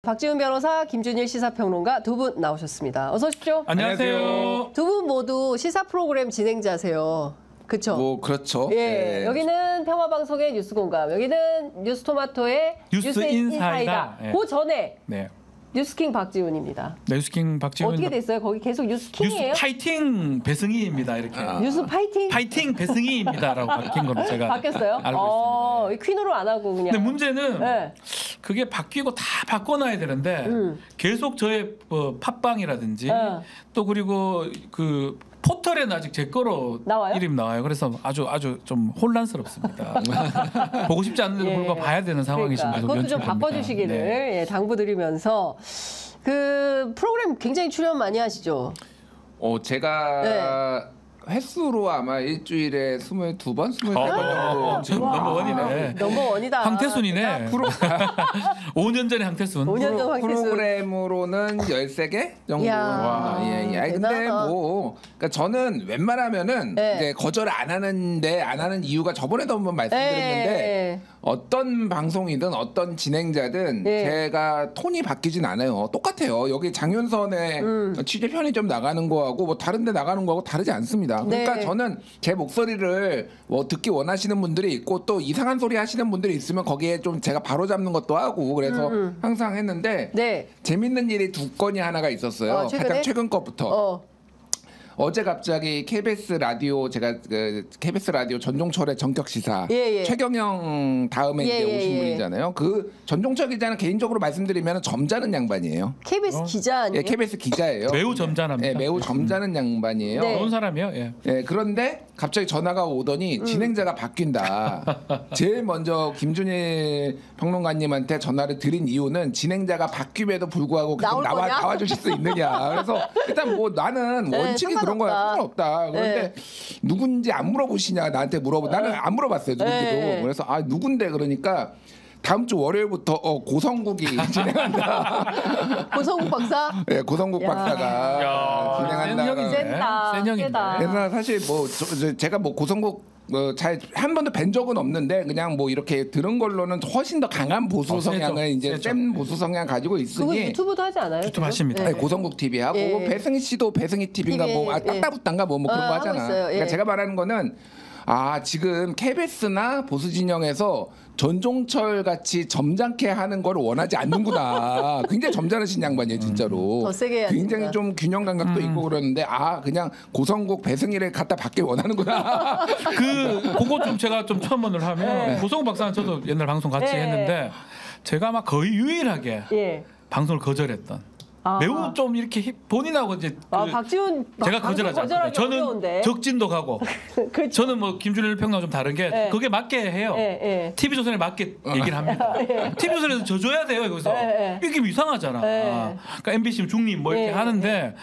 박지훈 변호사, 김준일 시사평론가 두 분 나오셨습니다. 어서 오십시오. 안녕하세요. 두 분 모두 시사 프로그램 진행자세요. 그렇죠? 뭐 그렇죠. 예, 네. 여기는 평화방송의 뉴스공감, 여기는 뉴스토마토의 뉴스인사이다. 예. 그 전에 네. 뉴스킹 박지훈입니다. 뉴스킹 박지훈. 어떻게 됐어요? 거기 계속 뉴스킹이에요? 뉴스 파이팅 배승희입니다. 이렇게. 뉴스 파이팅? 파이팅 배승희입니다라고 바뀐 거로 제가 바뀌었어요? 알고 있습니다. 퀸으로 안 하고 그냥. 근데 문제는 네. 그게 바뀌고 다 바꿔놔야 되는데 계속 저의 팟빵이라든지 또 그리고 그 포털에는 아직 제 거로 나와요? 이름 나와요. 그래서 아주 좀 혼란스럽습니다. 보고 싶지 않은데도 불구하고 봐야 되는 상황이 지금 계속 그것도 좀 연출됩니다. 바꿔주시기를 네. 예, 당부드리면서 그 프로그램 굉장히 출연 많이 하시죠? 제가 횟수로 아마 일주일에 22번, 23번 정도. 넘버원이네. 넘버원이다. 황태순이네. 5년 전에 황태순. 5년 전 황태순. 프로그램으로는 13개 정도. 이야, 예. 아니, 근데 대단하다. 뭐 그러니까 저는 웬만하면은 네. 이제 거절을 안 하는 이유가 저번에도 한번 말씀드렸는데 어떤 방송이든 어떤 진행자든 제가 톤이 바뀌진 않아요. 똑같아요. 여기 장윤선의 취재 편의점 나가는 거하고 뭐 다른 데 나가는 거하고 다르지 않습니다. 그러니까 네. 저는 제 목소리를 뭐 듣기 원하시는 분들이 있고 또 이상한 소리 하시는 분들이 있으면 거기에 좀 제가 바로잡는 것도 하고 그래서 항상 했는데 재밌는 일이 두 건이 하나가 있었어요. 가장 최근 것부터. 어제 갑자기 KBS 라디오 제가 그 KBS 라디오 전종철의 전격 시사 최경영 다음에 이제 오신 분이잖아요. 그 전종철 기자는 개인적으로 말씀드리면 점잖은 양반이에요. KBS 기자 아니에요? 예, KBS 기자예요. 매우 점잖합니다. 예, 매우 점잖은 양반이에요. 좋은 사람이요. 예. 예, 그런데 갑자기 전화가 오더니 진행자가 바뀐다. 제일 먼저 김준일 평론가님한테 전화를 드린 이유는 진행자가 바뀜에도 불구하고 계속 나와 주실 수 있느냐. 그래서 일단 뭐 나는 원칙이 그런 거야. 상관없다. 그런데 누군지 안 물어보시냐 나한테 나는 안 물어봤어요. 누군지도. 그래서 누군데 그러니까 다음 주 월요일부터 고성국이 진행한다. 고성국 박사? 네, 고성국 박사가 진행한다. 센 형인데. 그래서 사실 뭐 제가 뭐 고성국 잘 한 번도 뵌 적은 없는데 그냥 뭐 이렇게 들은 걸로는 훨씬 더 강한 보수 성향을 이제 센 보수 성향 가지고 있으니. 그거 유튜브도 하지 않아요? 유튜브 하십니다. 네, 고성국 TV 하고 배승희 씨도 배승희 TV인가 뭐 딱따붙단가 뭐 그런 거 하잖아. 그러니까 제가 말하는 거는 지금 KBS나 보수 진영에서 전종철 같이 점잖게 하는 걸 원하지 않는구나. 굉장히 점잖으신 양반이에요, 진짜로. 더 세게 해야 굉장히 됩니다. 좀 균형 감각도 있고 그러는데 그냥 고성국 배승희를 갖다 받길 원하는구나. 그거 좀 제가 좀 첨언을 하면 고성국 박사는 저도 옛날 방송 같이 했는데 제가 아마 거의 유일하게 방송을 거절했던. 매우 좀 이렇게 본인하고 이제 박지훈 제가 거절하지 않거든요. 저는 어려운데. 적진도 가고 저는 뭐 김준일 평론가 좀 다른 게 그게 맞게 해요. TV조선에 맞게 얘기를 합니다. TV조선에서 져줘야 돼요. 여기서 이게 이상하잖아. 그러니까 MBC는 중립 뭐 이렇게 하는데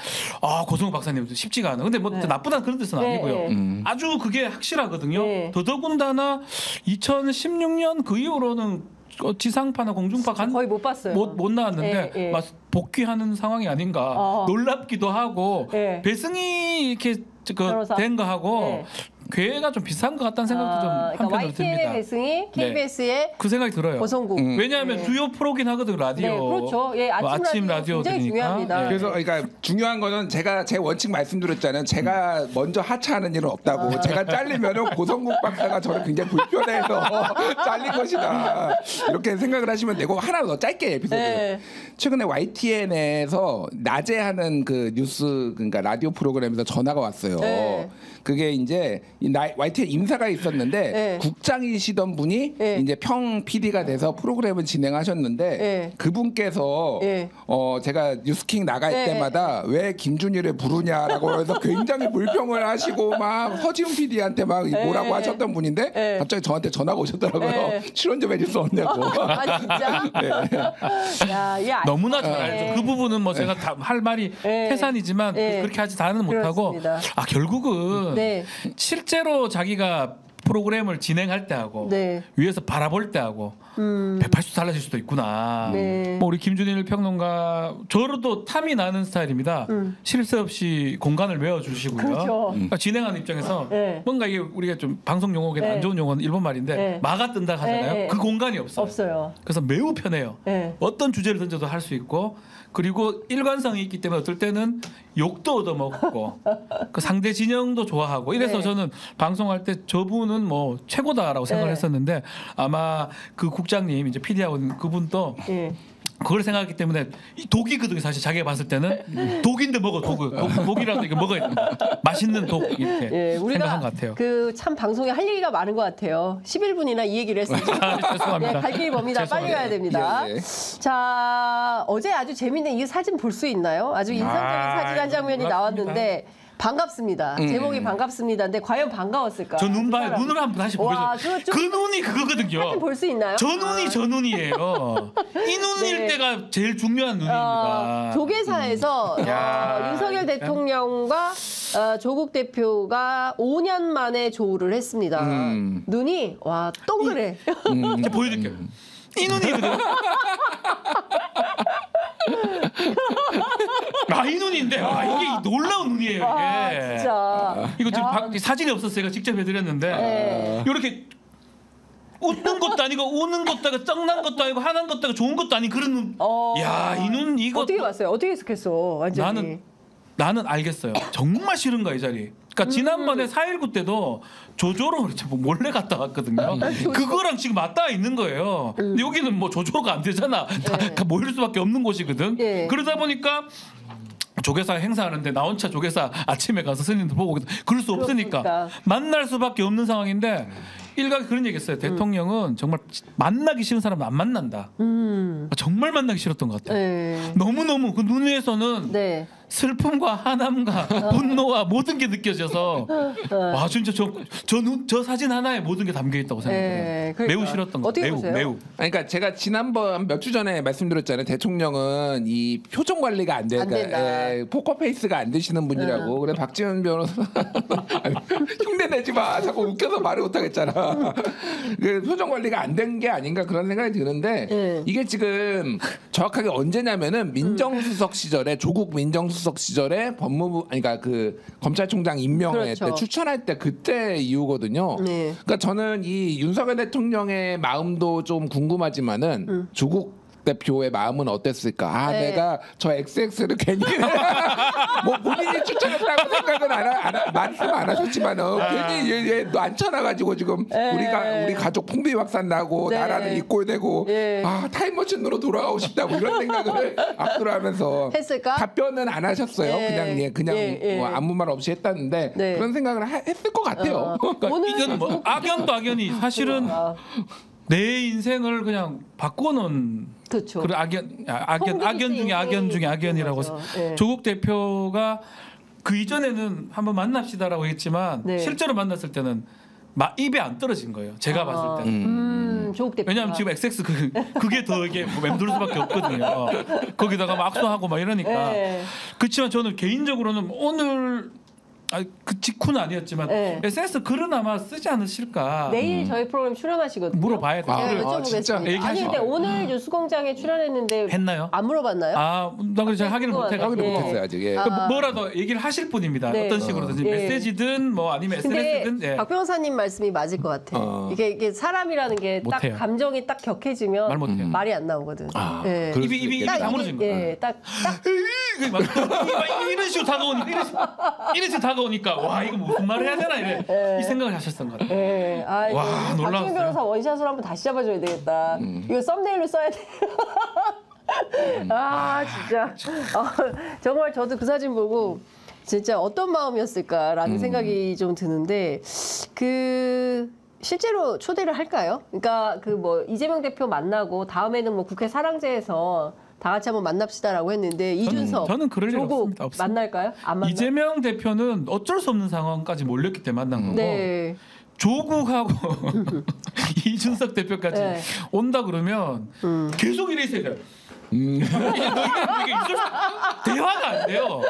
고성욱 박사님 쉽지가 않아. 근데 뭐 나쁘다는 그런 뜻은 아니고요. 아주 그게 확실하거든요. 더더군다나 2016년 그 이후로는 지상파나 공중파 거의 못 봤어요. 못 나왔는데 복귀하는 상황이 아닌가 놀랍기도 하고 배승희 이렇게 된 거 하고 괴가 좀 비슷한 것 같다는 생각도 좀 한편으로 YTN의 듭니다. 배승희, KBS의 그 생각이 들어요. 고성국. 왜냐하면 주요 프로긴 하거든 라디오. 그렇죠. 아침 라디오 굉장히 중요합니다. 그래서 그러니까 중요한 거는 제가 제 원칙 말씀드렸잖아요. 제가 먼저 하차하는 일은 없다고. 제가 잘리면은 고성국 박사가 저를 굉장히 불편해서 잘릴 것이다. 이렇게 생각을 하시면 되고 하나 더 짧게 에피소드. 최근에 YTN에서 낮에 하는 그 뉴스 그러니까 라디오 프로그램에서 전화가 왔어요. 그게 이제 YTN 임사가 있었는데 국장이시던 분이 이제 평 PD가 돼서 프로그램을 진행하셨는데 그분께서 제가 뉴스킹 나갈 때마다 왜 김준일을 부르냐라고 해서 굉장히 불평을 하시고 막 허지웅 PD한테 막 뭐라고 하셨던 분인데 갑자기 저한테 전화가 오셨더라고요. 출연 좀 해줄 수 없냐고. 진짜? 너무나 잘 알죠. 그 부분은 뭐 제가 다 할 말이 태산이지만 그렇게 하지 다는 못하고 결국은 실제로 자기가 프로그램을 진행할 때하고 네. 위에서 바라볼 때하고 180도 달라질 수도 있구나. 네. 뭐 우리 김준일 평론가 저도 탐이 나는 스타일입니다. 실수 없이 공간을 메워주시고요. 그렇죠. 그러니까 진행하는 입장에서 네. 뭔가 이게 우리가 좀 방송 용어긴 네. 안 좋은 용어는 일본 말인데 네. 마가 뜬다 하잖아요. 네. 그 공간이 없어요. 없어요. 그래서 매우 편해요. 네. 어떤 주제를 던져도 할 수 있고 그리고 일관성이 있기 때문에 어떨 때는 욕도 얻어먹고 그 상대 진영도 좋아하고 이래서 네. 저는 방송할 때 저분은 뭐 최고다라고 생각을 네. 했었는데 아마 그 국장님 이제 PD하고 그분도 예. 그걸 생각했기 때문에 이 독이거든요. 사실 자기가 봤을 때는 독인데 먹어 독이라도 이거 먹어야 된다. 맛있는 독 이렇게 예, 우리가 생각한 것 같아요. 그 참 방송에 할 얘기가 많은 것 같아요. 11분이나 이 얘기를 했습니다. 죄송합니다. 네, 갈 길이 멉니다. 빨리 죄송합니다. 가야 됩니다. 예, 예. 자, 어제 아주 재밌는 이 사진 볼 수 있나요? 아주 인상적인 사진 한 장면이 반갑습니다. 나왔는데 반갑습니다. 제목이 반갑습니다인데 과연 반가웠을까? 저 눈 봐요. 그 사람. 눈을 한번 다시 와, 보여줘. 그거 좀 그 눈이 그거거든요. 사진 볼 수 있나요? 저 눈이 저 눈이에요. 이 눈일 네. 때가 제일 중요한 눈입니다. 조계사에서 야, 윤석열 참. 대통령과 조국 대표가 5년 만에 조우를 했습니다. 눈이 와 동그래. 이제 보여드릴게요. 이 눈이거든요. 이 눈인데 이게 놀라운 눈이에요. 아, 이게. 진짜. 이거 지금 야. 사진이 없었어요. 제가 직접 해드렸는데 네. 이렇게 웃는 것도 아니고 우는 것도 아니고 쩍난 것도 아니고 화난 것도 아니고 좋은 것도 아닌 그런 눈. 야, 이 눈 이거 어떻게 봤어요? 어떻게 해석했어? 완전히. 나는 알겠어요. 정말 싫은 거야 이 자리. 그러니까 지난번에 4.19 때도 조조로 몰래 갔다 왔거든요. 그거랑 지금 맞닿아 있는 거예요. 근데 여기는 뭐 조조로가 안 되잖아. 다 모일 수밖에 없는 곳이거든. 예. 그러다 보니까 조계사 행사하는데 나 혼자 조계사 아침에 가서 스님도 보고 그럴 수 없으니까 그러니까. 만날 수밖에 없는 상황인데 일각이 그런 얘기했어요. 대통령은 정말 만나기 싫은 사람은 안 만난다. 정말 만나기 싫었던 것 같아요. 네. 너무너무 그 눈 위에서는 네. 슬픔과 화남과 분노와 모든 게 느껴져서 와 진짜 저 사진 하나에 모든 게 담겨 있다고 생각해요. 네, 그러니까. 매우 싫었던 거. 어떻게 매우 보세요? 매우. 그러니까 제가 지난번 몇 주 전에 말씀드렸잖아요. 대통령은 이 표정 관리가 안 안 된다. 포커페이스가 안 되시는 분이라고. 그래 박지원 변호사 흉내 내지 마. 자꾸 웃겨서 말을 못 하겠잖아. 그 표정 관리가 안 된 게 아닌가 그런 생각이 드는데 이게 지금 정확하게 언제냐면은 민정수석 시절에 조국 민정수석 시절에 법무부 그러니까 그 검찰총장 임명회 그렇죠. 때 추천할 때 그때 이후거든요. 네. 그러니까 저는 이 윤석열 대통령의 마음도 좀 궁금하지만은 조국 대표의 마음은 어땠을까? 네. 내가 저 XX를 괜히 뭐 본인이 추천했다고 생각은 말씀 안 하셨지만은 괜히 얘 앉혀놔가지고 지금 우리 가족 풍비박산 나고 네. 나라는 이꼴되고 네. 타임머신으로 돌아가고 싶다고 이런 생각을 앞으로 하면서 했을까? 답변은 안 하셨어요. 네. 그냥 예. 뭐 아무 말 없이 했다는데 네. 그런 생각을 했을 것 같아요. 그러니까 오늘 이건 뭐 악연도 악연이 사실은 내 인생을 그냥 바꿔놓은 그렇죠. 그런 악연 중에 악연 중에 악연이라고 거죠. 네. 조국 대표가 그 이전에는 한번 만납시다라고 했지만 네. 실제로 만났을 때는 입에 안 떨어진 거예요. 제가 봤을 때는. 조국 대표. 왜냐하면 지금 XX 그게 더 이게 맴돌 수밖에 없거든요. 거기다가 막 악수하고 막 이러니까. 네. 그렇지만 저는 개인적으로는 오늘 그 직후는 아니었지만 네. SS 글은 아마 쓰지 않으실까. 내일 저희 프로그램 출연하시거든요. 물어봐야 돼요. 제가 진짜? 여쭤보겠습니다. 아니 얘기하시죠. 근데 오늘 뉴스공장에 출연했는데 했나요? 안 물어봤나요? 나 그래서 제가 확인을 못 해가지고. 확인을 예. 못했어요 아직. 예. 아. 뭐라도 얘기를 하실 분입니다. 네. 어떤 식으로든 예. 메시지든 뭐 아니면 근데 SNS든 예. 박 변호사님 말씀이 맞을 것 같아. 이게 사람이라는 게 딱 못해요. 감정이 딱 격해지면 말 못해요. 말이 안 나오거든. 예. 그럴 입이 수도 있겠다. 다물어진 거야. 예, 딱 막 이런 식으로 다가오니까 이런 식으로 다가오니까 와 이거 무슨 말을 해야 되나 이 생각을 하셨던 것 같아요. 예. 아, 와, 박지원 놀라웠어요. 변호사 원샷으로 한번 다시 잡아줘야 되겠다. 이거 썸네일로 써야 돼. 아 진짜 정말 저도 그 사진 보고 진짜 어떤 마음이었을까라는 생각이 좀 드는데 그 실제로 초대를 할까요? 그러니까 그 뭐 이재명 대표 만나고 다음에는 뭐 국회 사랑제에서 다 같이 한번 만납시다라고 했는데 이준석, 저는 그럴 일 조국 없습니다. 만날까요? 안 만나? 이재명 대표는 어쩔 수 없는 상황까지 몰렸기 때문에 만난 거고 네. 조국하고 이준석 대표까지 네. 온다 그러면 계속 이래 있어야 돼요. 이게 있을 대화가 안 돼요.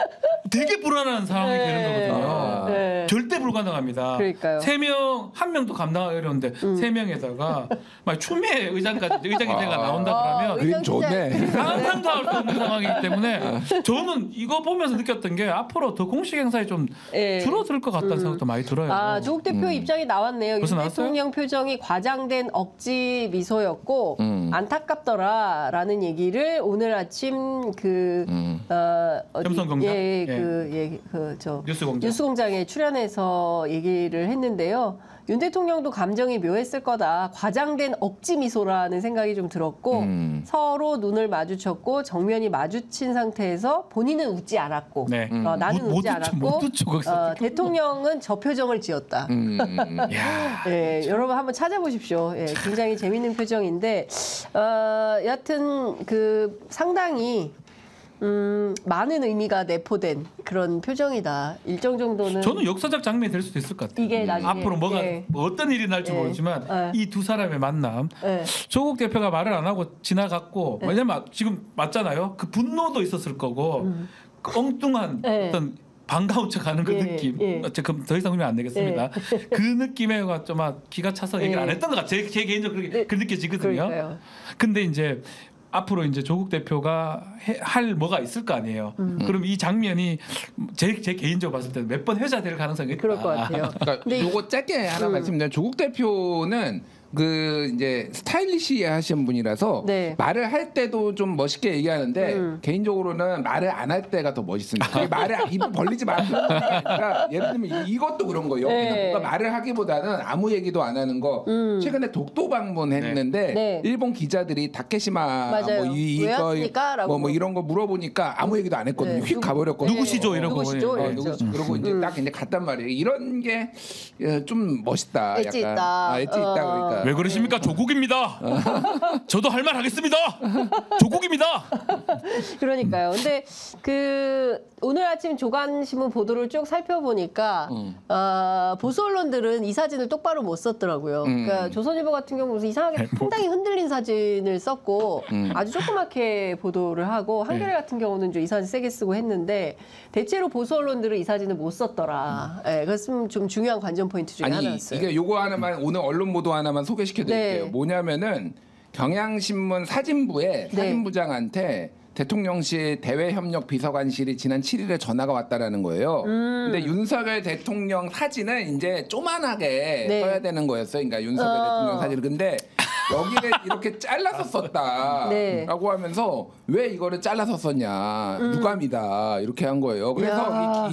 되게 불안한 상황이 되는 거거든요. 네. 절대 불가능합니다. 그러니까요. 3명, 1명도 감당하기 어려운데 3명에다가 막 추미애 의장이 대가 나온다 그러면 그림 좋네. 상상도 할 수 없는 상황이기 때문에 저는 이거 보면서 느꼈던 게 앞으로 더 공식 행사에 좀 줄어들 것 같다는 생각도 많이 들어요. 아, 조국 대표 입장이 나왔네요. 윤 벌써 나왔어요? 대통령 표정이 과장된 억지 미소였고 안타깝더라라는 얘기를 오늘 아침 삼성공장? 뉴스공장에 출연해서 얘기를 했는데요. 윤 대통령도 감정이 묘했을 거다. 과장된 억지 미소라는 생각이 좀 들었고 서로 눈을 마주쳤고 정면이 마주친 상태에서 본인은 웃지 않았고 네. 나는 웃지 않았고 대통령은 저 표정을 지었다. 네, 여러분 한번 찾아보십시오. 예, 굉장히 재밌는 표정인데 여하튼 상당히 많은 의미가 내포된 그런 표정이다. 일정 정도는 저는 역사적 장면이 될 수도 있을 것 같아요. 이게 나중에 앞으로 뭐 어떤 일이 날지 모르지만 이 두 사람의 만남. 조국 대표가 말을 안 하고 지나갔고 왜냐면 지금 맞잖아요. 그 분노도 있었을 거고 그 엉뚱한 어떤 반가운 척하는 그 느낌. 그럼 더 이상 의미 안 내겠습니다. 그 느낌에 좀 기가 차서 얘기를 안 했던 것 같아요. 제 개인적으로 그렇게 느껴지거든요. 그러니까요. 근데 이제 앞으로 이제 조국 대표가 할 뭐가 있을 거 아니에요. 그럼 이 장면이 제 개인적으로 봤을 때 몇 번 회자될 가능성이 있다. 그럴 것 같아요. 그러니까 요거 짧게 하나 말씀드리면 조국 대표는 이제 스타일리시 하시는 분이라서 말을 할 때도 좀 멋있게 얘기하는데 개인적으로는 말을 안 할 때가 더 멋있습니다. 말을 입 벌리지 마는 게 아니라 예를 들면 이것도 그런 거예요. 뭔가 말을 하기보다는 아무 얘기도 안 하는 거. 최근에 독도 방문했는데 일본 기자들이 다케시마 뭐 이런 거 물어보니까 아무 얘기도 안 했거든요. 휙 가버렸거든요. 누구시죠 이러고. 누구시죠? 그러고 이제 딱 이제 갔단 말이에요. 이런 게 좀 멋있다. 엣지 약간. 있다. 엣지 있다 그러니까. 왜 그러십니까? 조국입니다. 저도 할 말 하겠습니다. 조국입니다. 그러니까요. 근데 오늘 아침 조간신문 보도를 쭉 살펴보니까 보수 언론들은 이 사진을 똑바로 못 썼더라고요. 그러니까 조선일보 같은 경우는 이상하게 상당히 흔들린 사진을 썼고 아주 조그맣게 보도를 하고 한겨레 같은 경우는 좀 이 사진 세게 쓰고 했는데 대체로 보수 언론들은 이 사진을 못 썼더라. 그래서 좀 중요한 관전 포인트 중에 하나였어요. 이게 요거 하나만 오늘 언론 보도 하나만 소개시켜드릴게요. 뭐냐면은 경향신문 사진부에 사진부장한테 대통령실 대외협력 비서관실이 지난 7일에 전화가 왔다라는 거예요. 근데 윤석열 대통령 사진을 이제 쪼만하게 써야 되는 거였어요. 그러니까 윤석열 대통령 사진을. 근데 여기를 이렇게 잘라서 썼다라고 하면서 왜 이거를 잘라서 썼냐 유감이다 이렇게 한 거예요. 그래서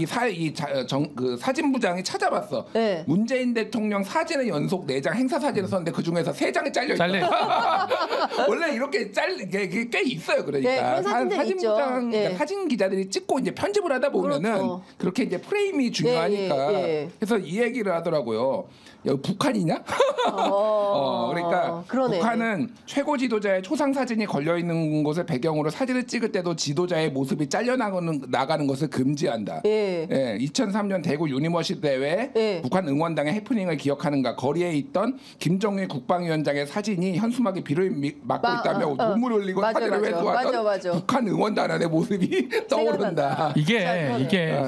그 사진부장이 찾아봤어. 문재인 대통령 사진을 연속 4장 행사 사진을 썼는데 그 중에서 3장이 잘려 있어요. 원래 이렇게 게 꽤 있어요. 그러니까 사진부장 사진 기자들이 찍고 이제 편집을 하다 보면은 그렇게 이제 프레임이 중요하니까 그래서 이 얘기를 하더라고요. 여기 북한이냐? 그러니까 그러네. 북한은 최고 지도자의 초상 사진이 걸려 있는 곳을 배경으로 사진을 찍을 때도 지도자의 모습이 잘려 나가는 것을 금지한다. 2003년 대구 유니버시티 대회 북한 응원당의 해프닝을 기억하는가? 거리에 있던 김정일 국방위원장의 사진이 현수막에 비를 맞고 있다며 눈물 흘리고 사진을 회수하던 북한 응원단의 모습이 떠오른다. 이게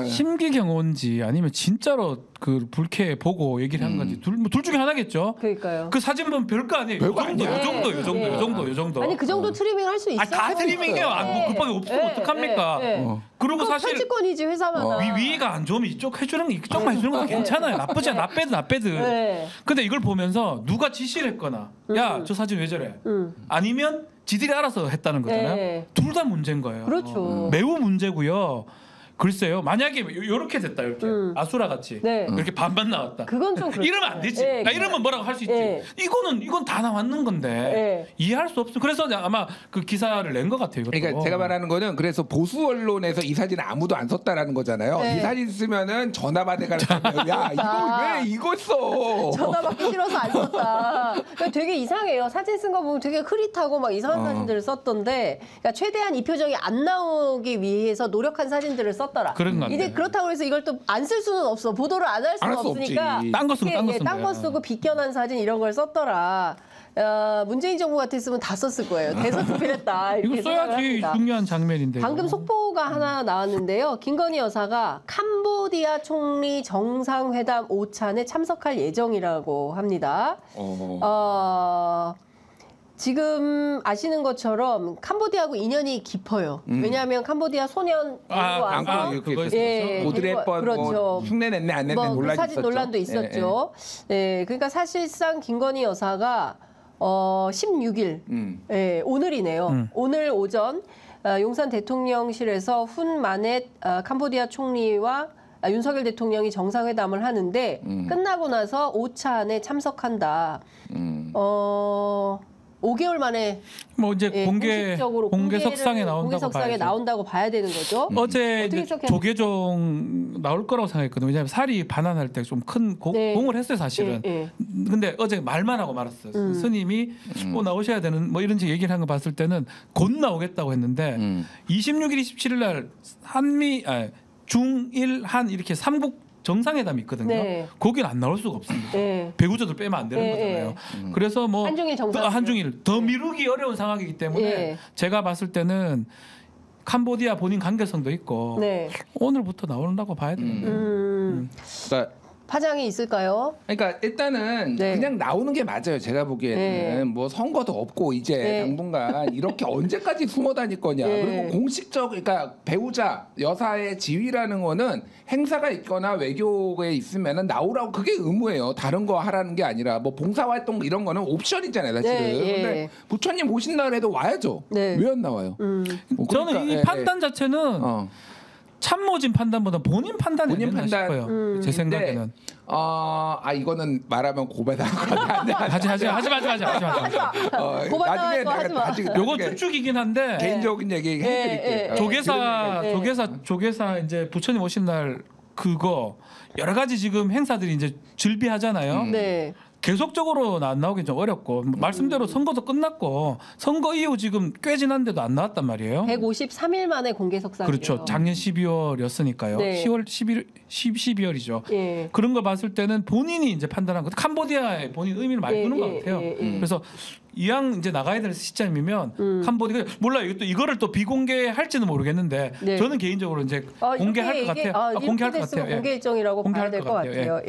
심기경호인지 아니면 진짜로 그 불쾌 보고 얘기를 한 건지 둘 중에 하나겠죠. 그러니까요. 그 사진 보면 별거 아니에요. 별거 아니야. 요 정도. 아니 그 정도 트리밍 할 수 있어요. 다 트리밍이에요. 뭐 급하게 없으면 어떡합니까? 그리고 사실 편집권이지 회사마다. 위가 안 좋으면 이쪽만 해주는 거 괜찮아요. 나쁘지 않아. 나빼드. 근데 이걸 보면서 누가 지시를 했거나 야 저 사진 왜 저래? 아니면 지들이 알아서 했다는 거잖아요. 둘 다 문제인 거예요. 그렇죠. 매우 문제고요. 글쎄요. 만약에 이렇게 됐다 이렇게 아수라 같이 이렇게 반반 나왔다. 그건 좀 그렇죠. 이러면 안 되지. 이러면 뭐라고 할 수 있지. 이건 다 나왔는 건데 이해할 수 없어. 그래서 아마 그 기사를 낸 것 같아요. 이것도. 그러니까 제가 말하는 거는 그래서 보수 언론에서 이 사진을 아무도 안 썼다라는 거잖아요. 이 사진 쓰면은 전화 받아가는 야 이거 왜 이거 써? 전화 받기 싫어서 안 썼다. 그러니까 되게 이상해요. 사진 쓴 거 보면 되게 흐릿하고 막 이상한 사진들을 썼던데, 그러니까 최대한 이 표정이 안 나오기 위해서 노력한 사진들을 썼더라. 그런 것 이제 그렇다고 해서 이걸 또 안 쓸 수는 없어. 보도를 안 할 수는 없으니까 딴 거 쓰고 딴 거 쓰고 비껴난 사진 이런 걸 썼더라. 문재인 정부 같았으면 다 썼을 거예요. 대서특필했다 이렇게 이거 써야지 생각합니다. 중요한 장면인데. 방금 속보가 하나 나왔는데요. 김건희 여사가 캄보디아 총리 정상회담 오찬에 참석할 예정이라고 합니다. 지금 아시는 것처럼 캄보디아하고 인연이 깊어요. 왜냐하면 캄보디아 소년 와서 오드리 헵번 그렇죠. 흉내 냈네 안 냈네 논란이 사진 있었죠. 논란도 있었죠. 네, 그러니까 사실상 김건희 여사가 16일, 오늘이네요. 오늘 오전 용산 대통령실에서 훈 마넷 캄보디아 총리와 윤석열 대통령이 정상회담을 하는데 끝나고 나서 오찬에 참석한다. 5개월 만에 뭐 이제 공개석상에 나온다고 봐야 되는 거죠. 어제 이제 조계종 나올 거라고 생각했거든요. 왜냐하면 살이 반환할 때 좀 큰 공을 했어요 사실은. 근데 어제 말만 하고 말았어요. 스님이 나오셔야 되는 뭐 이런 얘기를 한 거 봤을 때는 곧 나오겠다고 했는데 26일, 27일 날 중일 한 이렇게 3국 정상회담이 있거든요. 네. 거기는 안 나올 수가 없습니다. 배우자들 빼면 안 되는 거잖아요. 그래서 뭐 한중일 정상회담. 한중일 더 미루기 어려운 상황이기 때문에 제가 봤을 때는 캄보디아 본인 관계성도 있고 오늘부터 나온다고 봐야 되는데. 그러니까 파장이 있을까요? 그러니까 일단은 그냥 나오는 게 맞아요. 제가 보기에는 뭐 선거도 없고 이제 당분간 이렇게 언제까지 숨어 다닐 거냐. 그리고 공식적 그러니까 배우자 여사의 지위라는 거는 행사가 있거나 외교에 있으면은 나오라고 그게 의무예요. 다른 거 하라는 게 아니라 뭐 봉사활동 이런 거는 옵션이잖아요, 사실은. 근데 부처님 오신 날에도 와야죠. 왜 안 나와요? 뭐 그러니까, 저는 이 판단 자체는 참모진 판단보다 본인 판단이 아니었나 싶어요. 제 생각에는. 이거는 말하면 고백하는 거 하지 마. 나중에 내가 요거 추측이긴 한데 개인적인 얘기 해드릴게요. 조계사 이제 부처님 오신 날 그거 여러 가지 지금 행사들이 이제 즐비하잖아요. 계속적으로 안 나오긴 좀 어렵고 말씀대로 선거도 끝났고 선거 이후 지금 꽤 지났는데도 안 나왔단 말이에요. 153일 만에 공개석상이에요. 그렇죠. 작년 12월이었으니까요. 12월이죠. 그런 걸 봤을 때는 본인이 이제 판단한 것. 캄보디아에 본인 의미를 많이 두는 것 같아요. 그래서 이왕 이제 나가야 될 시점이면 캄보디아 몰라요. 이거를 또 비공개할지는 모르겠는데 저는 개인적으로 이제 공개할 것 같아요. 공개할 것 같아요. 공개 일정이라고 봐야 될 것 같아요.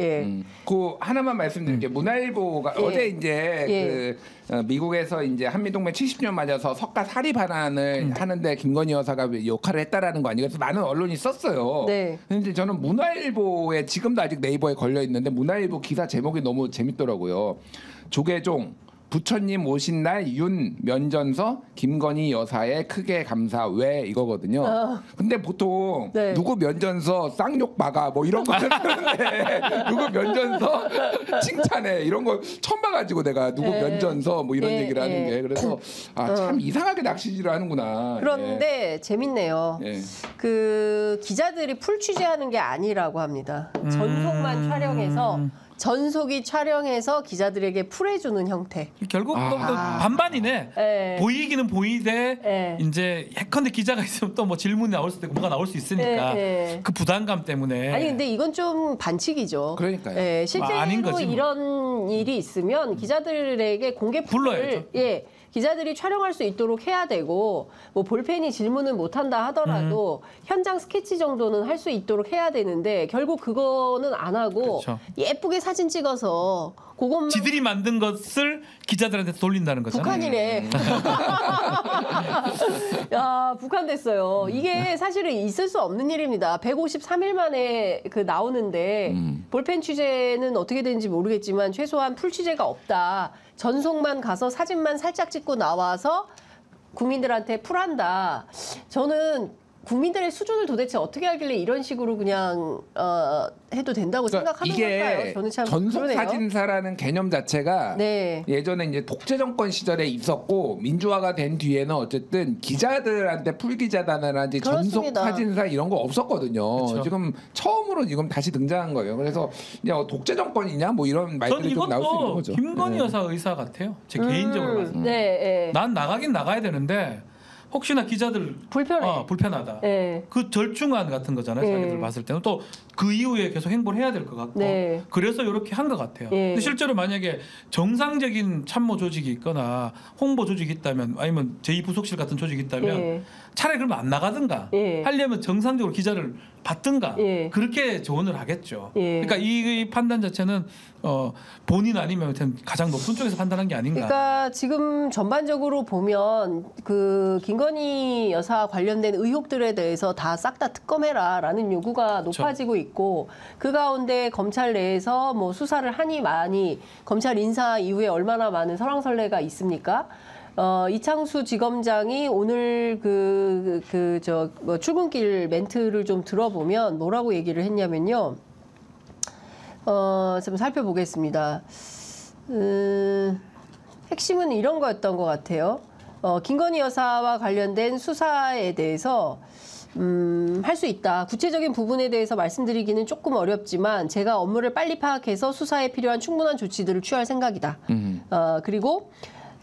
그 하나만 말씀드릴게요. 문화일보가 어제 이제 미국에서 이제 한미동맹 70년 맞아서 석가 사리 반환을 하는데 김건희 여사가 역할을 했다라는 거 아니에요? 그래서 많은 언론이 썼어요. 근데 저는 문화일보에 지금도 아직 네이버에 걸려 있는데 문화일보 기사 제목이 너무 재밌더라고요. 조계종 부처님 오신 날 윤 면전서 김건희 여사의 크게 감사 왜 이거거든요. 근데 보통 누구 면전서 쌍욕 박아 뭐 이런 거 쓰는데 누구 면전서 칭찬해 이런 거 처음 봐가지고 내가 누구 면전서 뭐 이런 얘기를 하는 게 그래서 참 이상하게 낚시질을 하는구나. 그런데 재밌네요. 그 기자들이 풀 취재하는 게 아니라고 합니다. 전속만 촬영해서. 전속이 촬영해서 기자들에게 풀해주는 형태. 결국 또 반반이네. 보이기는 보이되 이제 예컨대 기자가 있으면 또 뭐 질문이 나올 수도 있고 뭐가 나올 수 있으니까 그 부담감 때문에. 아니 근데 이건 좀 반칙이죠. 그러니까요. 실제로 아닌 거지, 뭐. 이런 일이 있으면 기자들에게 공개 불러야죠. 기자들이 촬영할 수 있도록 해야 되고 뭐 볼펜이 질문을 못한다 하더라도 현장 스케치 정도는 할 수 있도록 해야 되는데 결국 그거는 안 하고 예쁘게 사진 찍어서 그것만 지들이 만든 것을 기자들한테 돌린다는 거잖아요. 북한이네. 야, 북한 됐어요. 이게 사실은 있을 수 없는 일입니다. 153일 만에 그 나오는데 볼펜 취재는 어떻게 되는지 모르겠지만 최소한 풀 취재가 없다. 전속만 가서 사진만 살짝 찍고 나와서 국민들한테 풀한다. 저는 국민들의 수준을 도대체 어떻게 하길래 이런 식으로 그냥 해도 된다고 생각하는 걸까요? 저는 참 전속 그러네요. 사진사라는 개념 자체가 예전에 이제 독재 정권 시절에 있었고 민주화가 된 뒤에는 어쨌든 기자들한테 풀기자단이라든지 전속 사진사 이런 거 없었거든요. 지금 처음으로 지금 다시 등장한 거예요. 그래서 그냥 독재 정권이냐 뭐 이런 말들이 좀 나올 수 있는 거죠. 김건희 여사 의사 같아요. 제 개인적으로 봤을 때. 난 나가긴 나가야 되는데 혹시나 기자들 불편하다. 네. 그 절충안 같은 거잖아요. 자기들 봤을 때는 또 그 이후에 계속 행보를 해야 될 것 같고 네. 그래서 이렇게 한 것 같아요. 네. 근데 실제로 만약에 정상적인 참모 조직이 있거나 홍보 조직이 있다면 아니면 제2부속실 같은 조직이 있다면 네. 차라리 그러면 안 나가든가 네. 하려면 정상적으로 기자를 받든가 네. 그렇게 조언을 하겠죠. 네. 그러니까 이 판단 자체는 본인 아니면 가장 높은 쪽에서 판단한 게 아닌가. 그러니까 지금 전반적으로 보면 그 김건희 여사 관련된 의혹들에 대해서 다 싹 다 특검해라라는 요구가 높아지고 있고 그 가운데 검찰 내에서 뭐 수사를 하니 많이 검찰 인사 이후에 얼마나 많은 설왕설래가 있습니까? 이창수 지검장이 오늘 뭐 출근길 멘트를 좀 들어보면 뭐라고 얘기를 했냐면요. 좀 살펴보겠습니다. 핵심은 이런 거였던 것 같아요. 김건희 여사와 관련된 수사에 대해서 할 수 있다. 구체적인 부분에 대해서 말씀드리기는 조금 어렵지만 제가 업무를 빨리 파악해서 수사에 필요한 충분한 조치들을 취할 생각이다. 그리고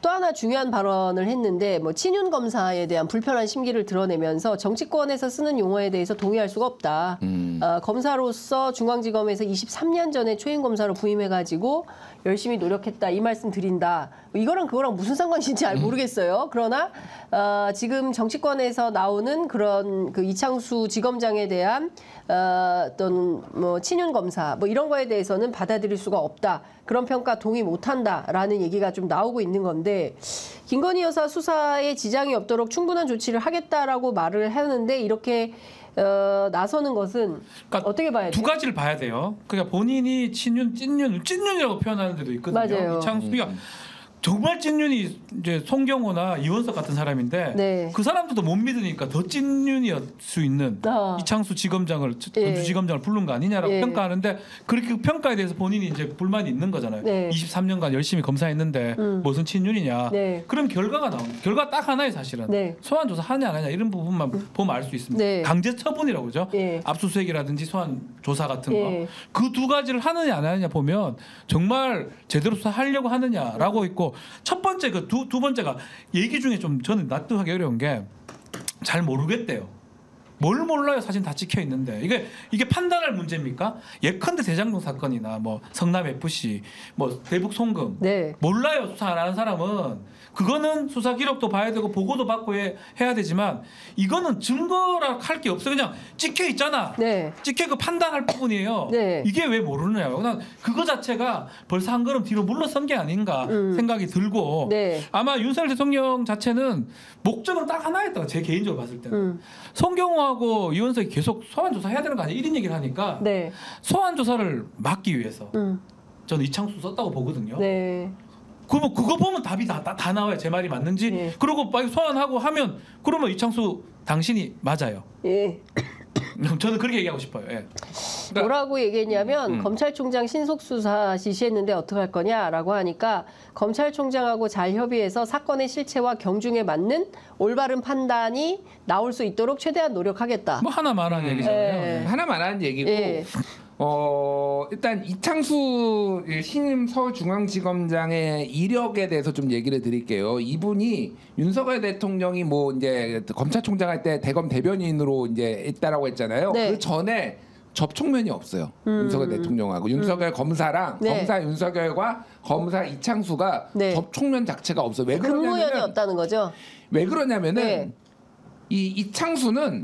또 하나 중요한 발언을 했는데 뭐 친윤 검사에 대한 불편한 심기를 드러내면서 정치권에서 쓰는 용어에 대해서 동의할 수가 없다. 검사로서 중앙지검에서 23년 전에 초임 검사로 부임해가지고 열심히 노력했다 이 말씀 드린다. 이거랑 그거랑 무슨 상관인지 잘 모르겠어요. 그러나 지금 정치권에서 나오는 그런 그 이창수 지검장에 대한 어떤 뭐 친윤 검사 뭐 이런 거에 대해서는 받아들일 수가 없다. 그런 평가 동의 못한다라는 얘기가 좀 나오고 있는 건데 김건희 여사 수사에 지장이 없도록 충분한 조치를 하겠다라고 말을 하는데 이렇게 나서는 것은 그러니까 어떻게 봐야 돼요? 두 가지를 봐야 돼요. 그러니까 본인이 찐윤이라고 표현하는 데도 있거든요. 맞아요. 이창수가 정말 찐윤이 이제 송경호나 이원석 같은 사람인데 네. 그 사람들도 못 믿으니까 더 찐윤이었을 수 있는 이창수 지검장을 전주지검장을 부른 거 아니냐라고 평가하는데 그렇게 평가에 대해서 본인이 이제 불만이 있는 거잖아요. 23년간 열심히 검사했는데 무슨 친윤이냐. 그럼 결과가 나옵니다. 결과 딱 하나의 사실은 소환 조사 하냐 안 하냐 이런 부분만 보면 알 수 있습니다. 강제 처분이라고 그러죠. 압수수색이라든지 소환 조사 같은 거. 그 두 가지를 하느냐 안 하느냐 보면 정말 제대로 수사하려고 하느냐라고 있고 첫 번째 두 번째가 얘기 중에 좀 저는 납득하기 어려운 게 잘 모르겠대요. 뭘 몰라요? 사진 다 찍혀 있는데 이게 판단할 문제입니까? 예컨대 대장동 사건이나 뭐 성남 FC, 뭐 대북 송금 몰라요. 수사 안 하는 사람은 그거는 수사 기록도 봐야 되고 보고도 받고 해야 되지만 이거는 증거라 할 게 없어. 그냥 찍혀 있잖아. 찍혀 그 판단할 부분이에요. 이게 왜 모르느냐고. 난 그거 자체가 벌써 한 걸음 뒤로 물러선 게 아닌가 생각이 들고 아마 윤석열 대통령 자체는 목적은 딱 하나였다. 제 개인적으로 봤을 때는 송경호하고 이원석이 계속 소환 조사해야 되는 거 아니야? 이런 얘기를 하니까 소환 조사를 막기 위해서 저는 이창수 썼다고 보거든요. 그러면 그거 보면 답이 다 나와요. 제 말이 맞는지. 그리고 소환하고 하면 그러면 이창수 당신이 맞아요. 저는 그렇게 얘기하고 싶어요. 그러니까 뭐라고 얘기했냐면 검찰총장 신속 수사 지시했는데 어떻게 할 거냐라고 하니까 검찰총장하고 잘 협의해서 사건의 실체와 경중에 맞는 올바른 판단이 나올 수 있도록 최대한 노력하겠다. 뭐 하나만 하는 얘기잖아요. 하나만 하는 얘기고 일단 이창수 신임 서울중앙지검장의 이력에 대해서 좀 얘기를 드릴게요. 이분이 윤석열 대통령이 뭐 이제 검찰총장 할 때 대검 대변인으로 이제 있다라고 했잖아요. 그 전에 접촉면이 없어요. 윤석열 대통령하고 윤석열 검사랑 검사 윤석열과 검사 이창수가 접촉면 자체가 없어요. 왜 그러냐면은 근무연이 없다는 거죠. 왜 그러냐면은 이창수는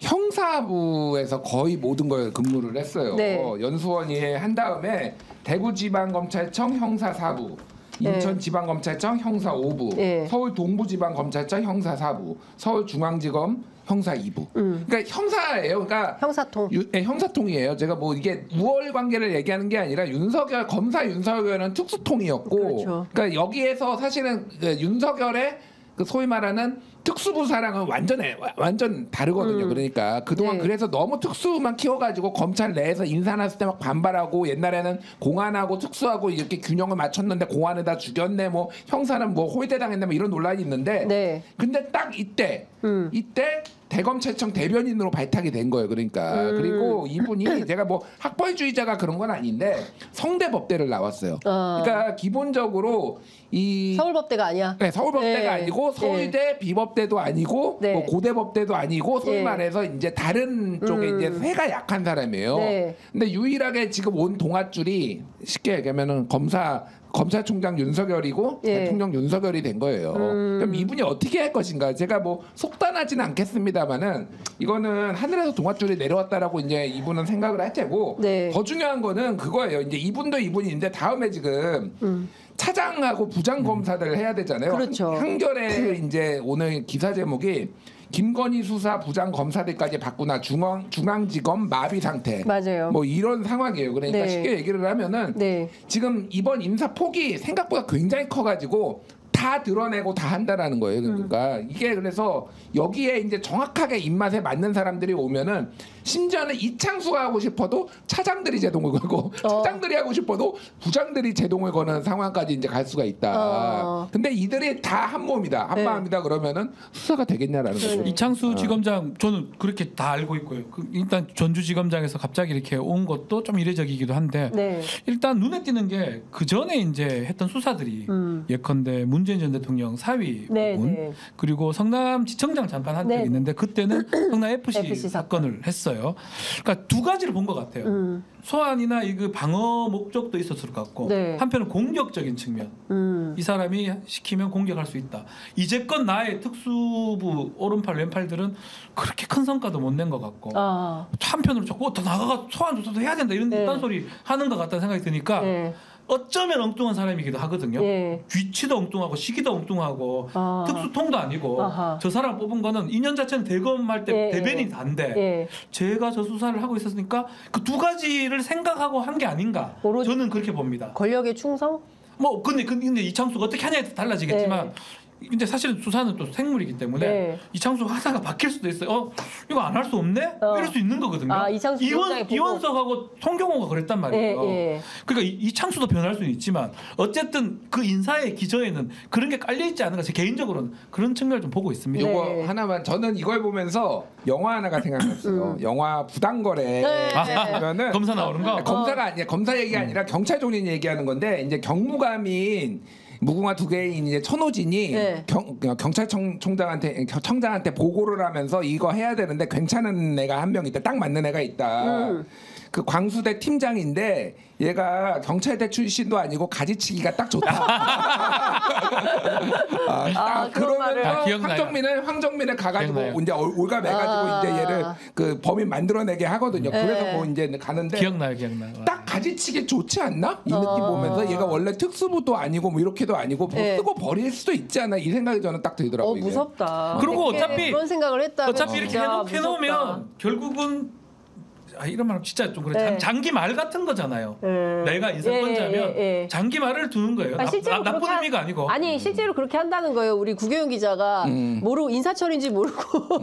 형사부에서 거의 모든 걸 근무를 했어요. 연수원이 한 다음에 대구지방검찰청 형사사부, 인천지방검찰청 형사5부, 서울동부지방검찰청 형사4부, 서울중앙지검 형사2부. 그러니까 형사예요. 그러니까 형사통. 형사통이에요. 제가 뭐 이게 우월 관계를 얘기하는 게 아니라 검사 윤석열은 특수통이었고, 그러니까 여기에서 사실은 윤석열의 그 소위 말하는 특수부사랑은 완전 다르거든요. 그러니까 그동안 그래서 너무 특수만 키워가지고 검찰 내에서 인사 났을 때 막 반발하고 옛날에는 공안하고 특수하고 이렇게 균형을 맞췄는데 공안에다 죽였네 뭐 형사는 뭐 홀대당했네 뭐 이런 논란이 있는데 근데 딱 이때 대검찰청 대변인으로 발탁이 된 거예요. 그러니까 그리고 이분이 제가 뭐 학벌주의자가 그런 건 아닌데 성대법대를 나왔어요. 그러니까 기본적으로 이 서울법대가 아니야. 네, 서울법대가 네. 아니고 서울대 비법대도 아니고 네. 뭐 고대법대도 아니고 소위 네. 말해서 이제 다른 쪽에 이제 쇠가 약한 사람이에요. 네. 근데 유일하게 지금 온 동아줄이 쉽게 얘기하면은 검찰총장 윤석열이고 예. 대통령 윤석열이 된 거예요. 그럼 이분이 어떻게 할 것인가? 제가 뭐 속단하지는 않겠습니다만은 이거는 하늘에서 동아줄이 내려왔다라고 이제 이분은 생각을 할 테고 네. 더 중요한 거는 그거예요. 이제 이분도 이분인데 다음에 지금 차장하고 부장 검사들을 해야 되잖아요. 그렇죠. 한겨레 이제 오늘 기사 제목이 김건희 수사 부장 검사들까지 바꾸나 중앙지검 마비 상태. 맞아요. 뭐 이런 상황이에요. 그러니까 네. 쉽게 얘기를 하면은 네. 지금 이번 인사 폭이 생각보다 굉장히 커가지고 다 드러내고 다 한다라는 거예요. 그러니까 이게 그래서 여기에 이제 정확하게 입맛에 맞는 사람들이 오면은 심지어는 이창수가 하고 싶어도 차장들이 제동을 걸고 차장들이 하고 싶어도 부장들이 제동을 거는 상황까지 이제 갈 수가 있다. 근데 이들이 다 한 몸이다, 한 네. 마음이다 그러면은 수사가 되겠냐라는 거죠. 이창수 지검장 저는 그렇게 다 알고 있고요. 일단 전주지검장에서 갑자기 이렇게 온 것도 좀 이례적이기도 한데 네. 일단 눈에 띄는 게 그 전에 이제 했던 수사들이 예컨대 문재인 전 대통령 사위 네, 부분 네. 그리고 성남지청장 잠깐 한 적이 네. 있는데 그때는 성남 FC, FC 사건을 했어요. 그러니까 두 가지를 본 것 같아요. 소환이나 이 그 방어 목적도 있었을 것 같고 네. 한편은 공격적인 측면. 이 사람이 시키면 공격할 수 있다. 이제껏 나의 특수부 오른팔 왼팔들은 그렇게 큰 성과도 못 낸 것 같고 한편으로 자꾸 더 나가가 소환 조사도 해야 된다 이런 네. 이딴 소리 하는 것 같다는 생각이 드니까 네. 어쩌면 엉뚱한 사람이기도 하거든요. 네. 위치도 엉뚱하고 시기도 엉뚱하고 특수통도 아니고 아하. 저 사람 뽑은 거는 2년 자체는 대검할 때 예, 대변인이 단데 예. 제가 저 수사를 하고 있었으니까 그 두 가지를 생각하고 한 게 아닌가 오로지 저는 그렇게 봅니다. 권력의 충성? 뭐 근데 이창수가 어떻게 하냐에 달라지겠지만 네. 근데 사실은 수사는 또 생물이기 때문에 네. 이창수 하다가 바뀔 수도 있어요. 이거 안 할 수 없네? 이럴 수 있는 거거든요. 이창수 지검장이 보고. 이원석하고 송경호가 그랬단 말이에요. 예. 그러니까 이창수도 변할 수는 있지만 어쨌든 그 인사의 기저에는 그런 게 깔려 있지 않은가 제 개인적으로는 그런 측면을 좀 보고 있습니다. 네. 요거 하나만 저는 이걸 보면서 영화 하나가 생각났어요. 영화 부당거래 네. 보면은 검사 나오는 거. 검사가 아니야. 검사 얘기가 아니라 경찰 종린 얘기하는 건데 이제 경무감인 무궁화 두 개인 이제 천호진이 네. 청장한테 보고를 하면서 이거 해야 되는데 괜찮은 애가 한 명 있다. 딱 맞는 애가 있다. 그 광수대 팀장인데 얘가 경찰대 출신도 아니고 가지치기가 딱 좋다. 그런 말을. 그러면 황정민을 가가지고 기억나요. 이제 올가매가지고 이제 얘를 그 범인 만들어내게 하거든요. 그래서 뭐 이제 가는데 기억나요. 딱 가지치기 좋지 않나? 이 느낌 보면서 얘가 원래 특수부도 아니고 뭐 이렇게도 아니고 뭐 네. 쓰고 버릴 수도 있지 않나 이 생각이 저는 딱 들더라고요. 이게. 무섭다. 그리고 이렇게 어차피- 그런 생각을 했다면 어차피 이렇게 진짜 해놓으면 무섭다. 결국은 이런 말 진짜 좀 그래. 네. 장기 말 같은 거잖아요. 네. 내가 인사권자면 예. 장기 말을 두는 거예요. 실제로 나쁜 그렇게 의미가 아니고. 아니 실제로 그렇게 한다는 거예요. 우리 구교영 기자가 모르고 인사철인지 모르고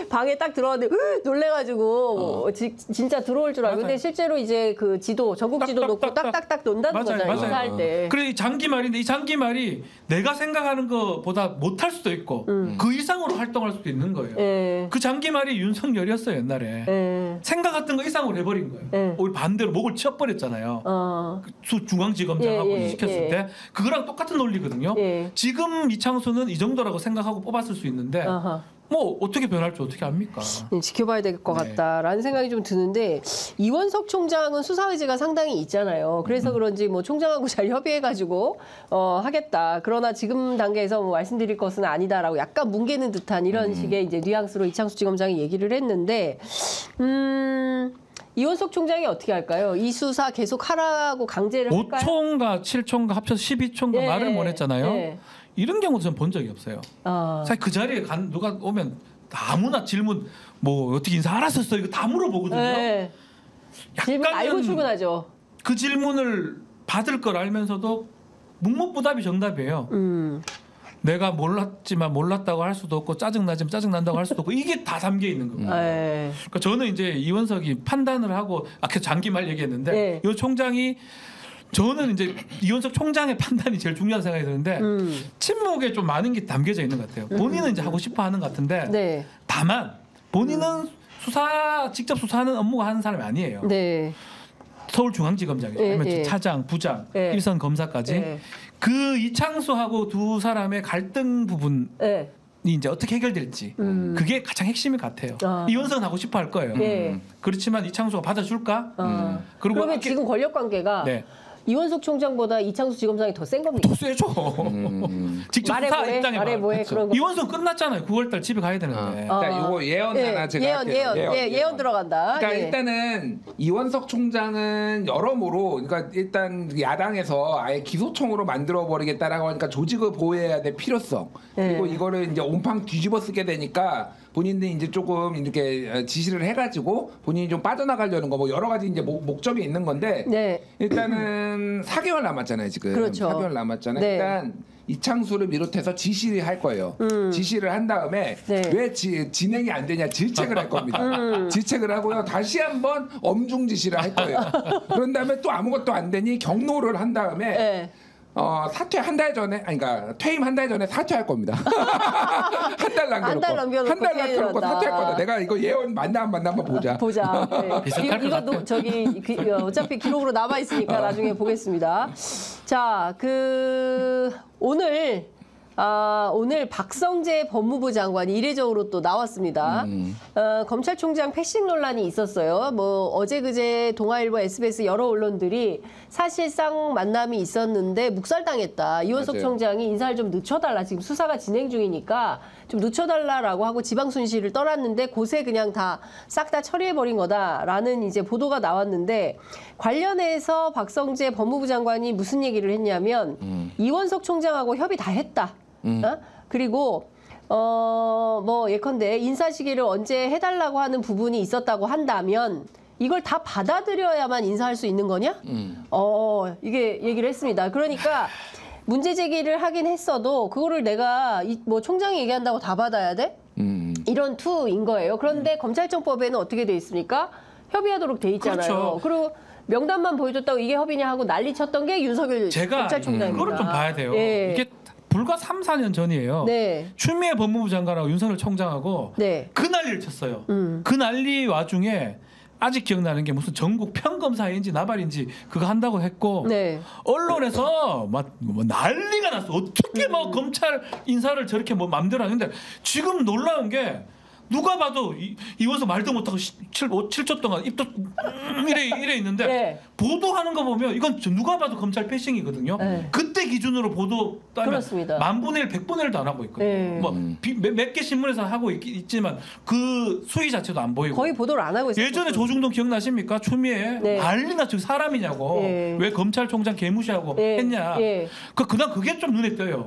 방에 딱 들어왔는데 놀래가지고 진짜 들어올 줄 알고. 맞아요. 근데 실제로 이제 그 지도 전국 지도 놓고 딱딱딱 논다는 거잖아요. 인사할 때. 그래 이 장기 말인데 이 장기 말이 내가 생각하는 것보다 못할 수도 있고 그 이상으로 활동할 수도 있는 거예요. 예. 그 장기 말이 윤석열이었어요 옛날에. 예. 생각 같은 거 이상으로 해버린 거예요. 네. 우리 반대로 목을 치워버렸잖아요. 중앙지검장하고 예, 예, 시켰을 예. 때 그거랑 똑같은 논리거든요. 예. 지금 이창수는 이 정도라고 생각하고 뽑았을 수 있는데 아하. 뭐 어떻게 변할지 어떻게 압니까? 지켜봐야 될 것 네. 같다라는 생각이 좀 드는데 이원석 총장은 수사 의지가 상당히 있잖아요. 그래서 그런지 뭐 총장하고 잘 협의해가지고 하겠다. 그러나 지금 단계에서 뭐 말씀드릴 것은 아니다라고 약간 뭉개는 듯한 이런 식의 이제 뉘앙스로 이창수 지검장이 얘기를 했는데 이원석 총장이 어떻게 할까요? 이 수사 계속 하라고 강제를 할까요? 5초인가 7초인가 합쳐서 12초인가 예, 말을 못 했잖아요. 예. 이런 경우도 저는 본 적이 없어요. 사실 그 자리에 누가 오면 아무나 질문 뭐 어떻게 인사 알았었어 이거 다 물어보거든요. 네. 질문 알고 약간은 출근하죠. 그 질문을 받을 걸 알면서도 묵묵부답이 정답이에요. 내가 몰랐지만 몰랐다고 할 수도 없고 짜증나지만 짜증난다고 할 수도 없고 이게 다 담겨 있는 거예요. 네. 그러니까 저는 이제 이원석이 판단을 하고 아까 장기말 얘기했는데 네. 이 총장이 저는 이제 이원석 총장의 판단이 제일 중요하다고 생각이 드는데 침묵에 좀 많은 게 담겨져 있는 것 같아요. 본인은 이제 하고 싶어 하는 것 같은데 네. 다만 본인은 직접 수사하는 업무가 하는 사람이 아니에요. 네. 서울중앙지검장이죠. 아니면 차장, 부장, 일선 검사까지 그 이창수하고 두 사람의 갈등 부분이 이제 어떻게 해결될지 그게 가장 핵심일 것 같아요. 이원석은 하고 싶어 할 거예요. 그렇지만 이창수가 받아줄까? 그리고 그러면 지금 권력 관계가 이원석 총장보다 이창수 지검장이 더 센 겁니까? 더 세죠. 직접 수사 입장에 말해 뭐해 그런 거. 이원석 끝났잖아요. 9월달 집에 가야 되는데. 자, 요거 예언 하나 제가 할게요. 예언 들어간다. 그러니까 일단은 이원석 총장은 여러모로 그러니까 일단 야당에서 아예 기소청으로 만들어 버리겠다라고 하니까 조직을 보호해야 될 필요성 그리고 이거를 이제 온팡 뒤집어 쓰게 되니까 본인들이 이제 조금 이렇게 지시를 해가지고 본인이 좀 빠져나가려는 거 뭐 여러 가지 이제 목적이 있는 건데 일단은 4개월 남았잖아요 지금. 그렇죠. 4개월 남았잖아요. 일단 이창수를 비롯해서 지시를 할 거예요. 지시를 한 다음에 왜 진행이 안 되냐 질책을 할 겁니다. 질책을 하고요. 다시 한번 엄중 지시를 할 거예요. 그런 다음에 또 아무것도 안 되니 경로를 한 다음에 사퇴 한 달 전에 그러니까 퇴임 한 달 전에 사퇴할 겁니다. 한 달 남겨놓고 사퇴할 거다. 내가 이거 예언 맞나 안 맞나 한번 보자. 이것도 어차피 기록으로 남아 있으니까 나중에 보겠습니다. 자, 오늘 박성재 법무부 장관이 이례적으로 또 나왔습니다. 검찰총장 패싱 논란이 있었어요. 뭐 어제 그제 동아일보, SBS 여러 언론들이 사실상 만남이 있었는데 묵살당했다. 이원석 맞아요. 총장이 인사를 좀 늦춰달라. 지금 수사가 진행 중이니까 좀 늦춰달라라고 하고 지방 순시를 떠났는데 곳에 그냥 다 싹 다 처리해버린 거다라는 이제 보도가 나왔는데 관련해서 박성재 법무부 장관이 무슨 얘기를 했냐면 이원석 총장하고 협의 다 했다. 그리고 뭐 예컨대 인사 시기를 언제 해달라고 하는 부분이 있었다고 한다면 이걸 다 받아들여야만 인사할 수 있는 거냐? 이게 얘기를 했습니다. 그러니까 문제 제기를 하긴 했어도 그거를 내가 뭐 총장이 얘기한다고 다 받아야 돼? 이런 투인 거예요. 그런데 검찰청법에는 어떻게 돼 있습니까? 협의하도록 돼 있잖아요. 그렇죠. 그리고 명단만 보여줬다고 이게 협의냐 하고 난리쳤던 게 윤석열 검찰총장입니다. 그거를 좀 봐야 돼요. 이게 불과 3, 4년 전이에요. 추미애 법무부 장관하고 윤석열 총장하고 그 난리를 쳤어요. 그 난리 와중에 아직 기억나는 게 무슨 전국 평검사인지 나발인지 그거 한다고 했고 언론에서 막 뭐 난리가 났어. 어떻게 뭐 검찰 인사를 저렇게 뭐 맘대로 하는데 지금 놀라운 게 누가 봐도 이원석 말도 못하고 7초 동안 입도 이래 있는데 보도하는 거 보면 이건 누가 봐도 검찰 패싱이거든요. 그때 기준으로 보도 따면 10,000분의 1, 100분의 1도 안 하고 있거든요. 뭐 몇 개 신문에서 하고 있지만 그 수위 자체도 안 보이고 거의 보도를 안 하고 있어요. 예전에 조중동 기억나십니까? 추미애 난리나 저 사람이냐고 왜 검찰총장 개무시하고 했냐. 그다음 그게 좀 눈에 띄어요.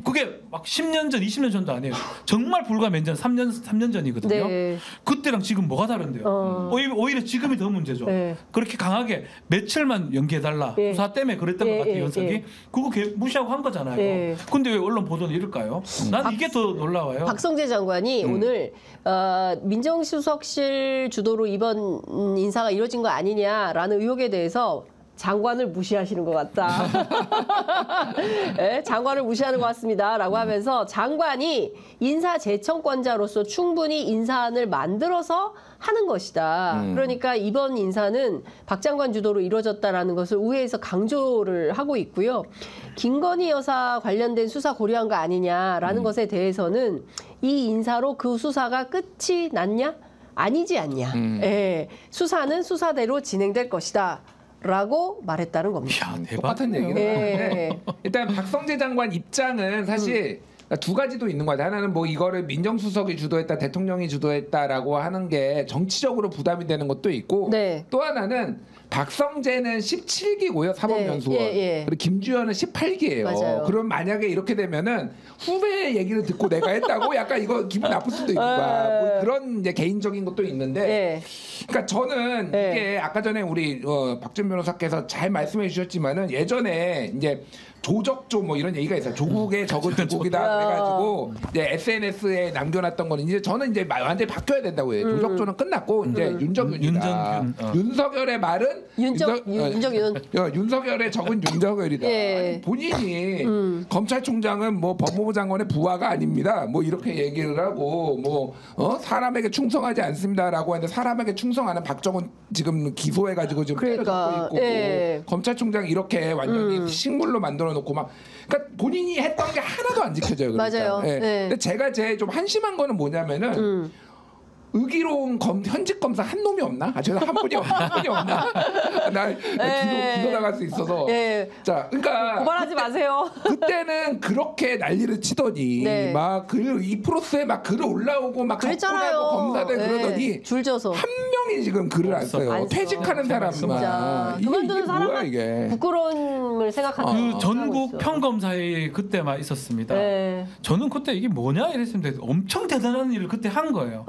그게 막 10년 전, 20년 전도 아니에요. 정말 불과 몇 년, 3년 전이거든요. 그때랑 지금 뭐가 다른데요? 오히려 지금이 더 문제죠. 그렇게 강하게 며칠만 연기해달라. 수사 때문에 그랬던 것 같아요. 연석이. 그거 무시하고 한 거잖아요. 근데 왜 언론 보도는 이럴까요? 난 이게 더 놀라워요. 박성재 장관이 오늘 민정수석실 주도로 이번 인사가 이루어진 거 아니냐라는 의혹에 대해서 장관을 무시하시는 것 같다. 장관을 무시하는 것 같습니다라고 하면서 장관이 인사 재청권자로서 충분히 인사안을 만들어서 하는 것이다. 그러니까 이번 인사는 박 장관 주도로 이루어졌다라는 것을 우회해서 강조를 하고 있고요. 김건희 여사 관련된 수사 고려한 거 아니냐라는 것에 대해서는 이 인사로 그 수사가 끝이 났냐? 아니지 않냐. 수사는 수사대로 진행될 것이다. 라고 말했다는 겁니다. 이야, 똑같은 얘기는 일단 박성재 장관 입장은 사실 두 가지도 있는 것 같아요. 하나는 뭐 이거를 민정수석이 주도했다, 대통령이 주도했다라고 하는 게 정치적으로 부담이 되는 것도 있고 또 하나는 박성재는 17기고요, 사법연수원. 그리고 김주현은 18기예요. 맞아요. 그럼 만약에 이렇게 되면은 후배의 얘기를 듣고 내가 했다고 약간 이거 기분 나쁠 수도 있고 뭐 그런 이제 개인적인 것도 있는데, 그러니까 저는 이게 아까 전에 우리 박준 변호사께서 잘 말씀해 주셨지만은 예전에 이제 조적조 뭐 이런 얘기가 있어요. 조국의 적은 조국이다 그래가지고 이제 SNS에 남겨놨던 거는 이제 저는 이제 완전히 바뀌어야 된다고 해요. 조적조는 끝났고 이제 윤석열이다. 윤석열의 말은 윤석열의 적은 윤석열이다. 아니, 본인이 검찰총장은 뭐 법무부 장관의 부하가 아닙니다. 뭐 이렇게 얘기를 하고 사람에게 충성하지 않습니다라고 하는데 사람에게 충성하는 박정훈 지금 기소해가지고 지금 때려잡고 있고 검찰총장 이렇게 완전히 식물로 만들어놓고 막 그러니까 본인이 했던 게 하나도 안 지켜져요. 그러니까. 맞아요. 근데 제가 제일 좀 한심한 거는 뭐냐면은. 의기로운 현직 검사 한 놈이 없나? 제가 한 분이 없나? 나 기소 나갈 수 있어서. 자, 그러니까 고발하지 마세요. 그때는 그렇게 난리를 치더니 막 이 프로스에 막 글을 올라오고 막 그랬잖아요. 검사들 그러더니 줄져서 한 명이 지금 글을 안 써요. 퇴직하는 사람만. 그만두는 사람은 이게. 부끄러움을 생각하는 그 전국 평검사회 그때만 있었습니다. 저는 그때 이게 뭐냐 이랬습니다. 엄청 대단한 일을 그때 한 거예요.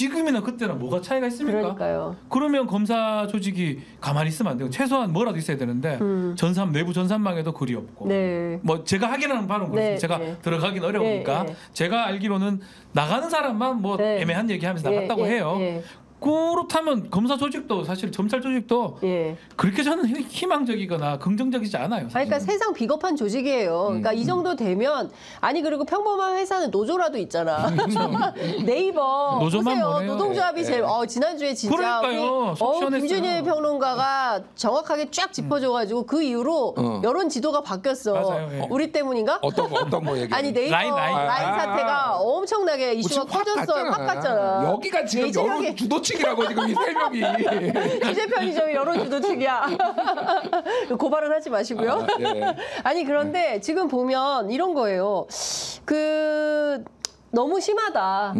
지금이나 그때랑 뭐가 차이가 있습니까? 그러니까요. 그러면 검사 조직이 가만히 있으면 안 되고 최소한 뭐라도 있어야 되는데 내부 전산망에도 글이 없고 뭐 제가 확인하는 바는 그렇습니다. 제가 들어가긴 어려우니까 제가 알기로는 나가는 사람만 뭐 애매한 얘기하면서 나갔다고 해요. 그렇다면 검사 조직도 사실 검찰 조직도 그렇게 저는 희망적이거나 긍정적이지 않아요. 그러니까 세상 비겁한 조직이에요. 그러니까 이 정도 되면 그리고 평범한 회사는 노조라도 있잖아. 네이버 보세요. 노동조합이 제일 지난주에 진짜 그러니까요. 김준일 평론가가 정확하게 쫙 짚어줘가지고 그 이후로 여론 지도가 바뀌었어. 맞아요. 우리 때문인가? 어떤 거 얘기? 아니 네이버 라인 사태가 엄청나게 이슈가 커졌어요. 확 갔잖아. 여기가 지금 여론 주도층이라고 지금 이 세 명이. 취재 편의점이 여론 주도층이야. 고발은 하지 마시고요. 아니 그런데 지금 보면 이런 거예요. 너무 심하다.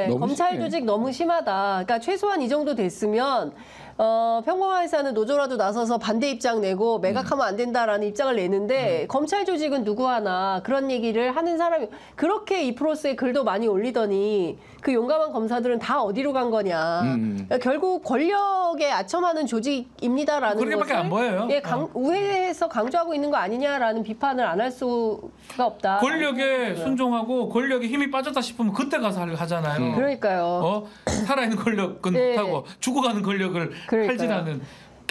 너무 검찰 조직 너무 심하다. 그러니까 최소한 이 정도 됐으면 평범한 회사는 노조라도 나서서 반대 입장 내고 매각하면 안 된다라는 입장을 내는데 검찰 조직은 누구 하나 그런 얘기를 하는 사람이 그렇게 이 프로스에 글도 많이 올리더니 그 용감한 검사들은 다 어디로 간 거냐. 그러니까 결국 권력에 아첨하는 조직입니다라는 그렇게밖에 안 보여요. 우회해서 강조하고 있는 거 아니냐라는 비판을 안 할 수가 없다. 권력에 순종하고 권력에 힘이 빠졌다 싶으면 그때 가서 하잖아요. 그러니까요. 살아있는 권력은 못하고 죽어가는 권력을 칼질하는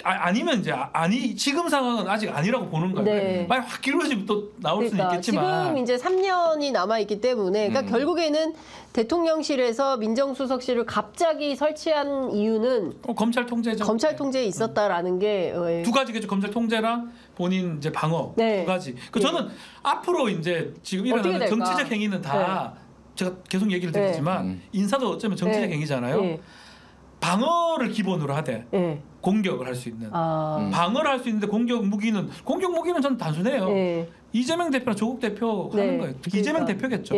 아니면 이제 지금 상황은 아직 아니라고 보는 거예요. 만약 확 길어지면 또 나올 수는 있겠지만 지금 이제 3년이 남아 있기 때문에 그러니까 결국에는 대통령실에서 민정수석실을 갑자기 설치한 이유는 검찰 통제죠. 검찰 통제에 있었다라는 게 두 가지겠죠. 검찰 통제랑 본인 이제 방어 두 가지. 저는 앞으로 이제 지금 일어나는 정치적 행위는 다 제가 계속 얘기를 드리지만 인사도 어쩌면 정치적 행위잖아요. 방어를 기본으로 하되 공격을 할 수 있는 방어를 할 수 있는데 공격 무기는 저는 단순해요. 이재명 대표나 조국 대표 하는 거예요. 이재명 대표겠죠.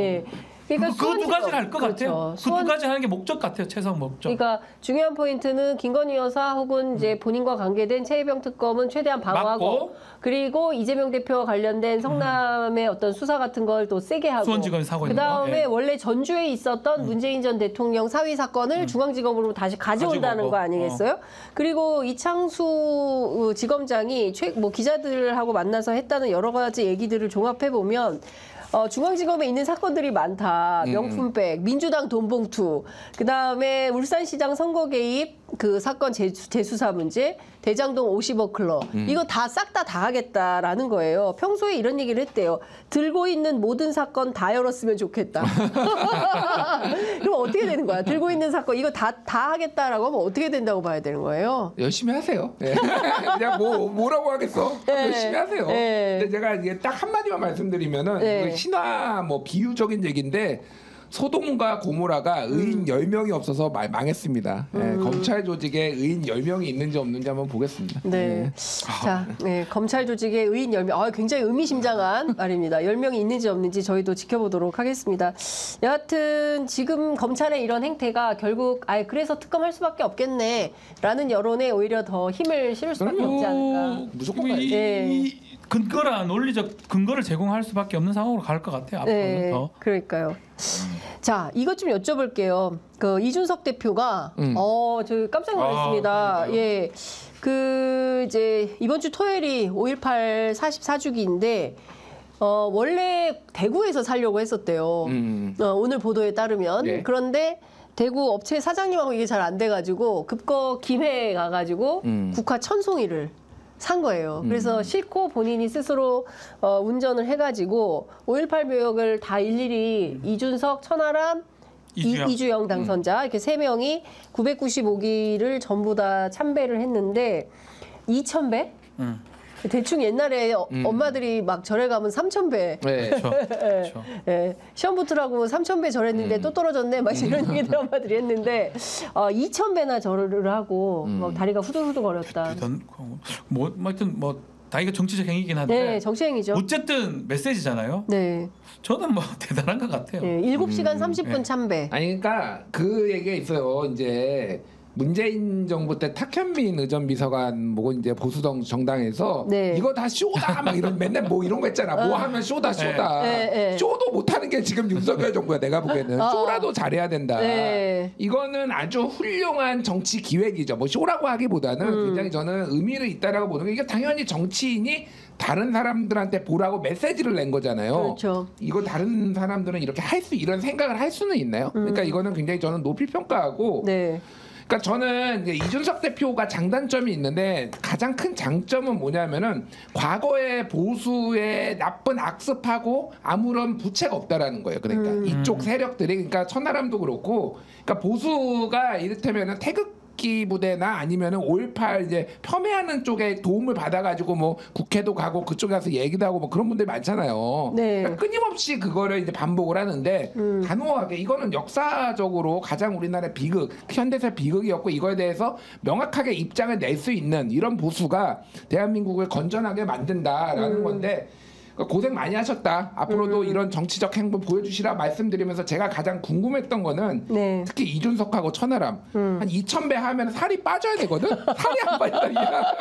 그러니까 그 두 가지를 할 것 같아요. 그 두 가지 하는 게 목적 같아요. 최소한 목적. 그러니까 중요한 포인트는 김건희 여사 혹은 이제 본인과 관계된 최혜병 특검은 최대한 방어하고 그리고 이재명 대표와 관련된 성남의 어떤 수사 같은 걸 또 세게 하고 수원지검이 사고 있는 그다음에 원래 전주에 있었던 문재인 전 대통령 사위 사건을 중앙지검으로 다시 가져온다는 거 아니겠어요? 그리고 이창수 지검장이 기자들하고 만나서 했다는 여러 가지 얘기들을 종합해 보면 중앙지검에 있는 사건들이 많다. 명품백, 민주당 돈봉투, 그다음에 울산시장 선거 개입 그 사건 재수사 문제, 대장동 50억 클럽 이거 다 싹 다 하겠다라는 거예요. 평소에 이런 얘기를 했대요. 들고 있는 모든 사건 다 열었으면 좋겠다. 그럼 어떻게 되는 거야? 들고 있는 사건 이거 다 하겠다라고 하면 어떻게 된다고 봐야 되는 거예요? 열심히 하세요. 그냥 뭐라고 하겠어? 열심히 하세요. 근데 제가 이게 딱 한마디만 말씀드리면은 신화 비유적인 얘기인데 소돔과 고모라가 의인 10명이 없어서 망했습니다. 검찰 조직에 의인 10명이 있는지 없는지 한번 보겠습니다. 자, 검찰 조직에 의인 10명. 굉장히 의미심장한 말입니다. 10명이 있는지 없는지 저희도 지켜보도록 하겠습니다. 여하튼 지금 검찰의 이런 행태가 결국 그래서 특검할 수밖에 없겠네라는 여론에 오히려 더 힘을 실을 수밖에 없지 않을까. 무조건 근거랑 논리적 근거를 제공할 수밖에 없는 상황으로 갈 것 같아요. 앞으로는 더. 그러니까요. 자, 이것 좀 여쭤볼게요. 그 이준석 대표가 저 깜짝 놀랐습니다. 이제 이번 주 토요일이 5.18 44주기인데 원래 대구에서 살려고 했었대요. 오늘 보도에 따르면. 그런데 대구 업체 사장님하고 이게 잘 안 돼가지고 급거 김해에 가가지고 국화 천송이를 산 거예요. 그래서 싣고 본인이 스스로 운전을 해가지고 5.18 묘역을 다 일일이 이준석, 천하람, 이주영 당선자 이렇게 3명이 995기를 전부 다 참배를 했는데 2,000배? 대충 옛날에 엄마들이 막 절에 가면 3,000배. 네. 그렇죠. 예, 시험 붙으라고 3,000배 절했는데 또 떨어졌네. 막 이런 얘기들 엄마들이 했는데 2,000배나 절을 하고 막 다리가 후들후들 거렸다. 뭐 하여튼 뭐 다이가 정치적 행위긴 한데. 네, 정치행위죠. 어쨌든 메시지잖아요. 네. 저는 뭐 대단한 것 같아요. 네, 7시간 30분 참배. 아니 그러니까 그 얘기가 있어요. 이제 문재인 정부 때 탁현민 의전 비서관 보고 이제 보수 정당에서 네. 이거 다 쇼다 막 이런 맨날 뭐 이런 거 있잖아. 뭐 하면 쇼다. 쇼도 못하는 게 지금 윤석열 정부야. 내가 보기에는 쇼라도 잘해야 된다. 네. 이거는 아주 훌륭한 정치 기획이죠. 뭐 쇼라고 하기보다는 굉장히 저는 의미를 있다라고 보는 게 이게 당연히 정치인이 다른 사람들한테 보라고 메시지를 낸 거잖아요. 그렇죠. 이거 다른 사람들은 이렇게 할 수 이런 생각을 할 수는 있나요? 그러니까 이거는 굉장히 저는 높이 평가하고. 네. 그러니까 저는 이제 이준석 대표가 장단점이 있는데 가장 큰 장점은 뭐냐면은 과거의 보수의 나쁜 악습하고 아무런 부채가 없다라는 거예요. 그러니까 이쪽 세력들이 그러니까 천하람도 그렇고 그러니까 보수가 이를테면은 태극기 부대나 아니면은 5.18 이제 폄훼하는 쪽에 도움을 받아가지고 뭐 국회도 가고 그쪽에 가서 얘기도 하고 뭐 그런 분들 많잖아요. 네. 그러니까 끊임없이 그거를 이제 반복을 하는데 단호하게 이거는 역사적으로 가장 우리나라의 비극, 현대사 비극이었고 이거에 대해서 명확하게 입장을 낼 수 있는 이런 보수가 대한민국을 건전하게 만든다라는 건데. 고생 많이 하셨다. 앞으로도 이런 정치적 행보 보여주시라 말씀드리면서 제가 가장 궁금했던 거는 네. 특히 이준석하고 천하람 한 2,000배 하면 살이 빠져야 되거든. 살이 안 빠진다.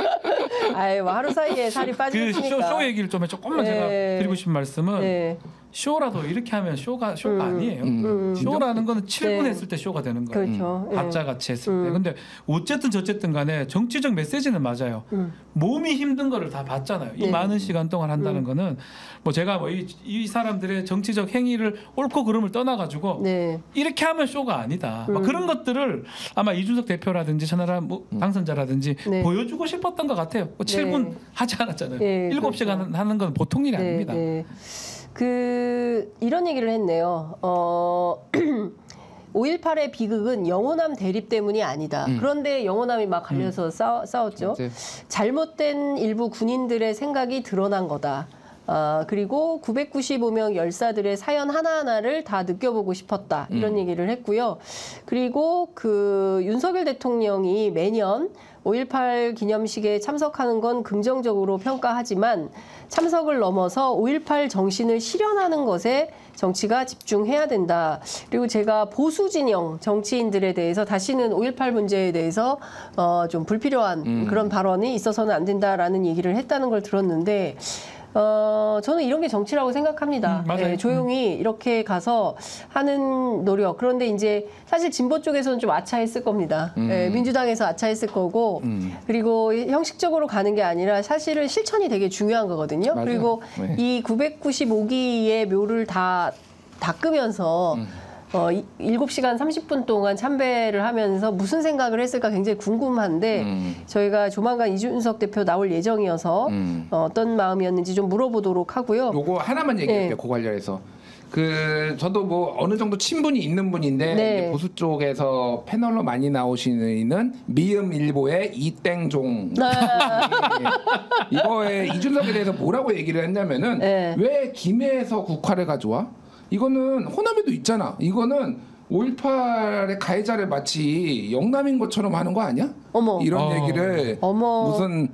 아유, 뭐 하루 사이에 살이 그 빠지니까. 쇼 얘기를 좀 조금만 네. 제가 드리고 싶은 말씀은 네. 쇼라도 이렇게 하면 쇼가 아니에요. 쇼라는 거는 7분 네. 했을 때 쇼가 되는 거예요. 그렇죠. 예. 가짜 같이 했을 때. 근데 어쨌든 저쨌든 간에 정치적 메시지는 맞아요. 몸이 힘든 거를 다 봤잖아요. 이 네. 많은 시간 동안 한다는 거는 뭐 제가 뭐 이 사람들의 정치적 행위를 옳고 그름을 떠나가지고 네. 이렇게 하면 쇼가 아니다. 막 그런 것들을 아마 이준석 대표라든지 천하람 당선자라든지 네. 보여주고 싶었던 것 같아요. 뭐 7분 네. 하지 않았잖아요. 네, 7시간 하는 건 보통 일이 아닙니다. 네. 이런 얘기를 했네요. 5.18의 비극은 영호남 대립 때문이 아니다. 그런데 영호남이 막 갈려서 싸웠죠. 네. 잘못된 일부 군인들의 생각이 드러난 거다. 그리고 995명 열사들의 사연 하나하나를 다 느껴보고 싶었다. 이런 얘기를 했고요. 그리고 윤석열 대통령이 매년 5.18 기념식에 참석하는 건 긍정적으로 평가하지만 참석을 넘어서 5.18 정신을 실현하는 것에 정치가 집중해야 된다. 그리고 제가 보수 진영 정치인들에 대해서 다시는 5.18 문제에 대해서 좀 불필요한 그런 발언이 있어서는 안 된다라는 얘기를 했다는 걸 들었는데 저는 이런 게 정치라고 생각합니다. 맞아요. 예, 조용히 이렇게 가서 하는 노력. 그런데 이제 사실 진보 쪽에서는 좀 아차했을 겁니다. 예, 민주당에서 아차했을 거고 그리고 형식적으로 가는 게 아니라 사실은 실천이 되게 중요한 거거든요. 맞아요. 그리고 네. 이 995기의 묘를 다 닦으면서 7시간 30분 동안 참배를 하면서 무슨 생각을 했을까 굉장히 궁금한데 저희가 조만간 이준석 대표 나올 예정이어서 어떤 마음이었는지 좀 물어보도록 하고요. 요거 하나만 얘기할게요. 네. 그 관련해서. 저도 뭐 어느 정도 친분이 있는 분인데 네. 이제 보수 쪽에서 패널로 많이 나오시는 미음일보의 이땡종 이거에 이준석에 대해서 뭐라고 얘기를 했냐면은 네. 왜 김해에서 국화를 가져와? 이거는 호남에도 있잖아. 이거는 5.18의 가해자를 마치 영남인 것처럼 하는 거 아니야? 어머. 이런 얘기를 어머. 무슨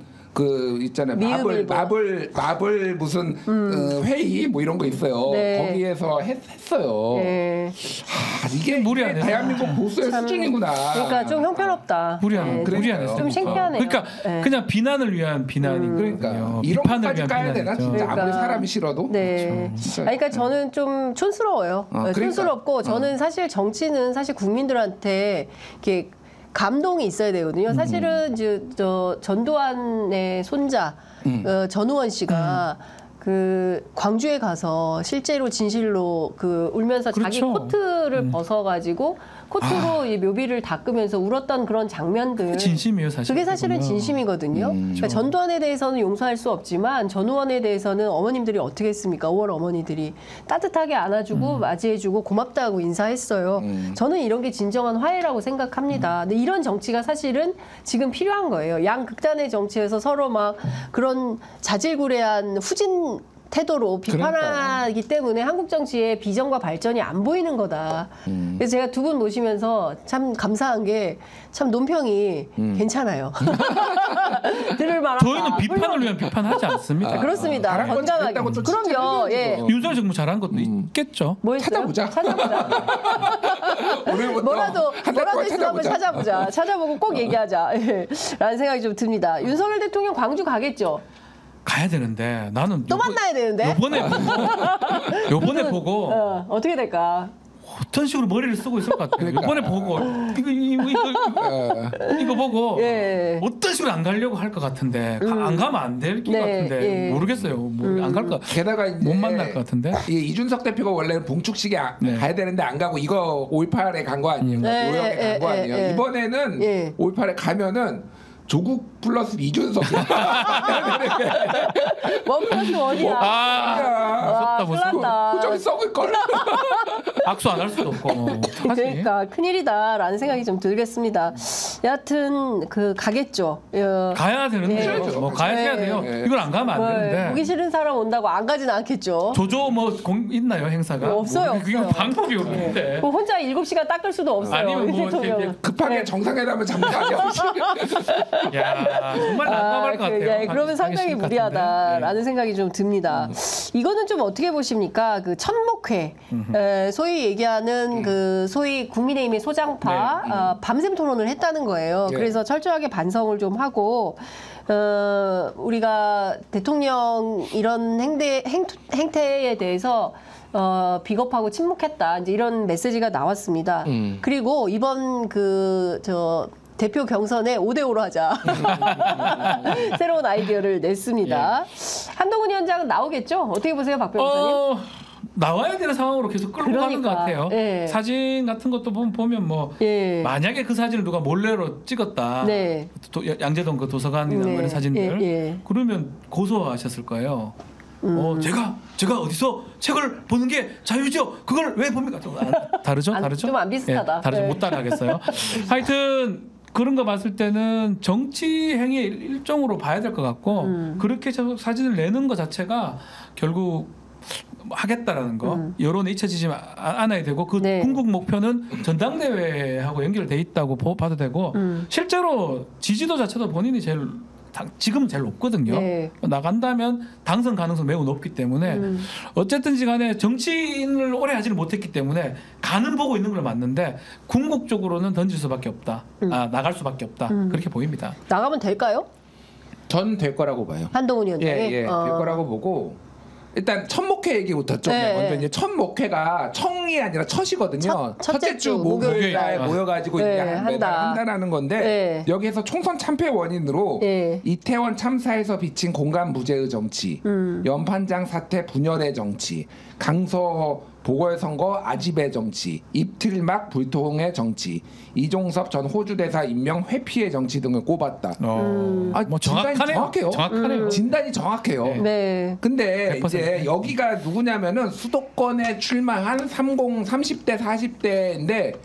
있잖아요. 미음일보. 마블 무슨 회의 뭐 이런 거 있어요. 네. 거기에서 했어요. 네. 이게 무리 안 해서. 대한민국 보수의 수준이구나. 그러니까 좀 형편없다. 무리하는 네. 무리 안 했어요. 좀 창피하네요. 그러니까 네. 그냥 비난을 위한 비난인 그러니까 거예요. 이런 비판을 것까지 위한 까야 되나 비난이죠. 진짜 아무리 그러니까. 사람이 싫어도. 네. 진짜. 그러니까 저는 좀 촌스러워요. 그러니까. 촌스럽고 저는 사실 정치는 사실 국민들한테 이렇게 감동이 있어야 되거든요. 사실은 저 전두환의 손자 전우원 씨가 광주에 가서 실제로 진실로 울면서 자기 그렇죠. 코트를 벗어가지고 코트로 이 묘비를 닦으면서 울었던 그런 장면들. 진심이에요, 사실. 그게 사실은 진심이거든요. 그러니까 전두환에 대해서는 용서할 수 없지만 전우원에 대해서는 어머님들이 어떻게 했습니까? 5월 어머니들이 따뜻하게 안아주고 맞이해주고 고맙다고 인사했어요. 저는 이런 게 진정한 화해라고 생각합니다. 근데 이런 정치가 사실은 지금 필요한 거예요. 양 극단의 정치에서 서로 막 그런 자질구레한 후진 태도로 비판하기 때문에 한국 정치의 비전과 발전이 안 보이는 거다. 그래서 제가 두 분 모시면서 참 감사한 게 참 논평이 괜찮아요. 들을 만한. 저희는 비판을 위한 비판하지 않습니다. 그렇습니다. 잘한 건 건강하게. 잘했다고 또 그럼요. 예. 윤석열 정부 잘한 것도 있겠죠. 뭐 했어요? 찾아보자. 오늘부터 뭐라도 한달 동안 있으면 한번 찾아보자. 찾아보고 꼭 얘기하자. 예. 라는 생각이 좀 듭니다. 윤석열 대통령 광주 가겠죠? 가야 되는데 나는 또 만나야 되는데? 요번에 보고 어떻게 될까? 어떤 식으로 머리를 쓰고 있을 것 같아요. 이번에 보고 이거 보고 예. 어떤 식으로 안 가려고 할 것 같은데 안 가면 안 될 것 네, 같은데 예. 모르겠어요. 뭐 안 갈 것. 게다가 이제 못 만날 것 같은데. 이준석 대표가 원래는 봉축식에 네. 가야 되는데 안 가고 이거 5.18에 간 거 아니에요? 네, 노역에 간 거 아니에요? 이번에는 예. 5.18에 가면은 조국 플러스 이준석. 원 플러스 원이야. 무섭다, 무섭다. 큰일 났다. 표정이 썩을 걸. 악수 안 할 수도 없고. 그러니까 큰일이다라는 생각이 좀 들겠습니다. 여하튼 그 가겠죠. 가야 되는데 예. 뭐 가야 돼요. 예. 이걸 안 가면 안 되는데. 보기 싫은 사람 온다고 안 가진 않겠죠. 조조 뭐 있나요 행사가? 없어요, 그게 없어요. 방법이 없는데. 뭐 혼자 7시간 닦을 수도 없어요. 아니면 이 뭐 대통령은. 이렇게 급하게 정상회담을 잠깐 야 정말 난감할 것 같아요. 그러면 상당히 하기 싫을 무리하다라는 생각이 좀 듭니다. 이거는 좀 어떻게 보십니까? 그 천목회, 소위 얘기하는 그 소위 국민의힘의 소장파 밤샘 토론을 했다는 거예요. 예. 그래서 철저하게 반성을 좀 하고 우리가 대통령 이런 행태에 대해서 비겁하고 침묵했다. 이제 이런 메시지가 나왔습니다. 그리고 이번 대표 경선에 5대5로 하자. 새로운 아이디어를 냈습니다. 한동훈 위원장은 나오겠죠? 어떻게 보세요, 박 변호사님? 나와야 되는 상황으로 계속 끌고 가는 것 같아요. 예. 사진 같은 것도 보면 뭐 예. 만약에 그 사진을 누가 몰래로 찍었다. 네. 양재동 그 도서관이나 네. 이런 사진들. 예. 그러면 고소하셨을 거예요. 제가 어디서 책을 보는 게 자유죠? 그걸 왜 봅니까? 다르죠? 좀 안 비슷하다. 예, 다르죠. 네. 못 따라하겠어요. 하여튼 그런 거 봤을 때는 정치 행위의 일종으로 봐야 될 것 같고 그렇게 사진을 내는 것 자체가 결국 하겠다라는 거 여론에 잊혀지지 않아야 되고 그 네. 궁극 목표는 전당대회하고 연결돼 있다고 봐도 되고 실제로 지지도 자체도 본인이 지금은 제일 높거든요. 네. 나간다면 당선 가능성 매우 높기 때문에 어쨌든지 간에 정치인을 오래 하지는 못했기 때문에 간은 보고 있는 걸 맞는데 궁극적으로는 던질 수밖에 없다. 나갈 수밖에 없다. 그렇게 보입니다. 나가면 될까요? 전 될 거라고 봐요. 한동훈 위원장이? 될 거라고 보고 일단 첫목회 얘기부터 좀 네. 먼저 이제 첫목회가 청이 아니라 첫이거든요. 첫째 주 목요일 날 목요일. 모여가지고 네, 이제 한다. 한다라는 건데 네. 여기에서 총선 참패 원인으로 네. 이태원 참사에서 비친 공간 무죄의 정치, 연판장 사태 분열의 정치, 강서 보궐선거 아집의 정치, 입틀막 불통의 정치, 이종섭 전 호주 대사 임명 회피의 정치 등을 꼽았다. 뭐 진단이 정확하네요. 정확해요. 정확하네요. 진단이 정확해요. 네. 근데 100%. 이제 여기가 누구냐면은 수도권에 출마한 30대 40대인데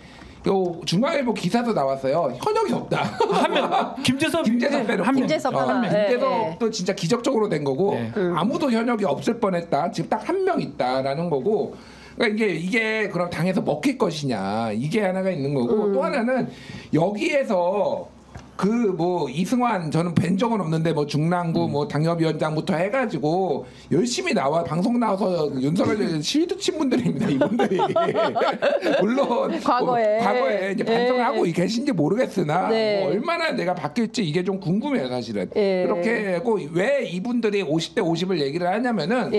요 중앙일보 기사도 나왔어요. 현역이 없다. 한 명 김재섭 빼놓고. 김재섭 하나. 네, 김재섭도 진짜 기적적으로 된 거고 네. 아무도 현역이 없을 뻔했다. 지금 딱 한 명 있다라는 거고. 그러니까 이게 그럼 당에서 먹힐 것이냐 이게 하나가 있는 거고 또 하나는 여기에서 그 뭐 이승환 저는 뵌 적은 없는데 뭐 중랑구 뭐 당협위원장부터 해가지고 열심히 나와 방송 나와서 윤석열 실드 친 분들입니다 이분들이 물론 과거에 이제 반성을 하고 계신지 모르겠으나 네. 뭐 얼마나 내가 바뀔지 이게 좀 궁금해요 사실은 그렇게 하고 왜 이분들이 50대 50을 얘기를 하냐면은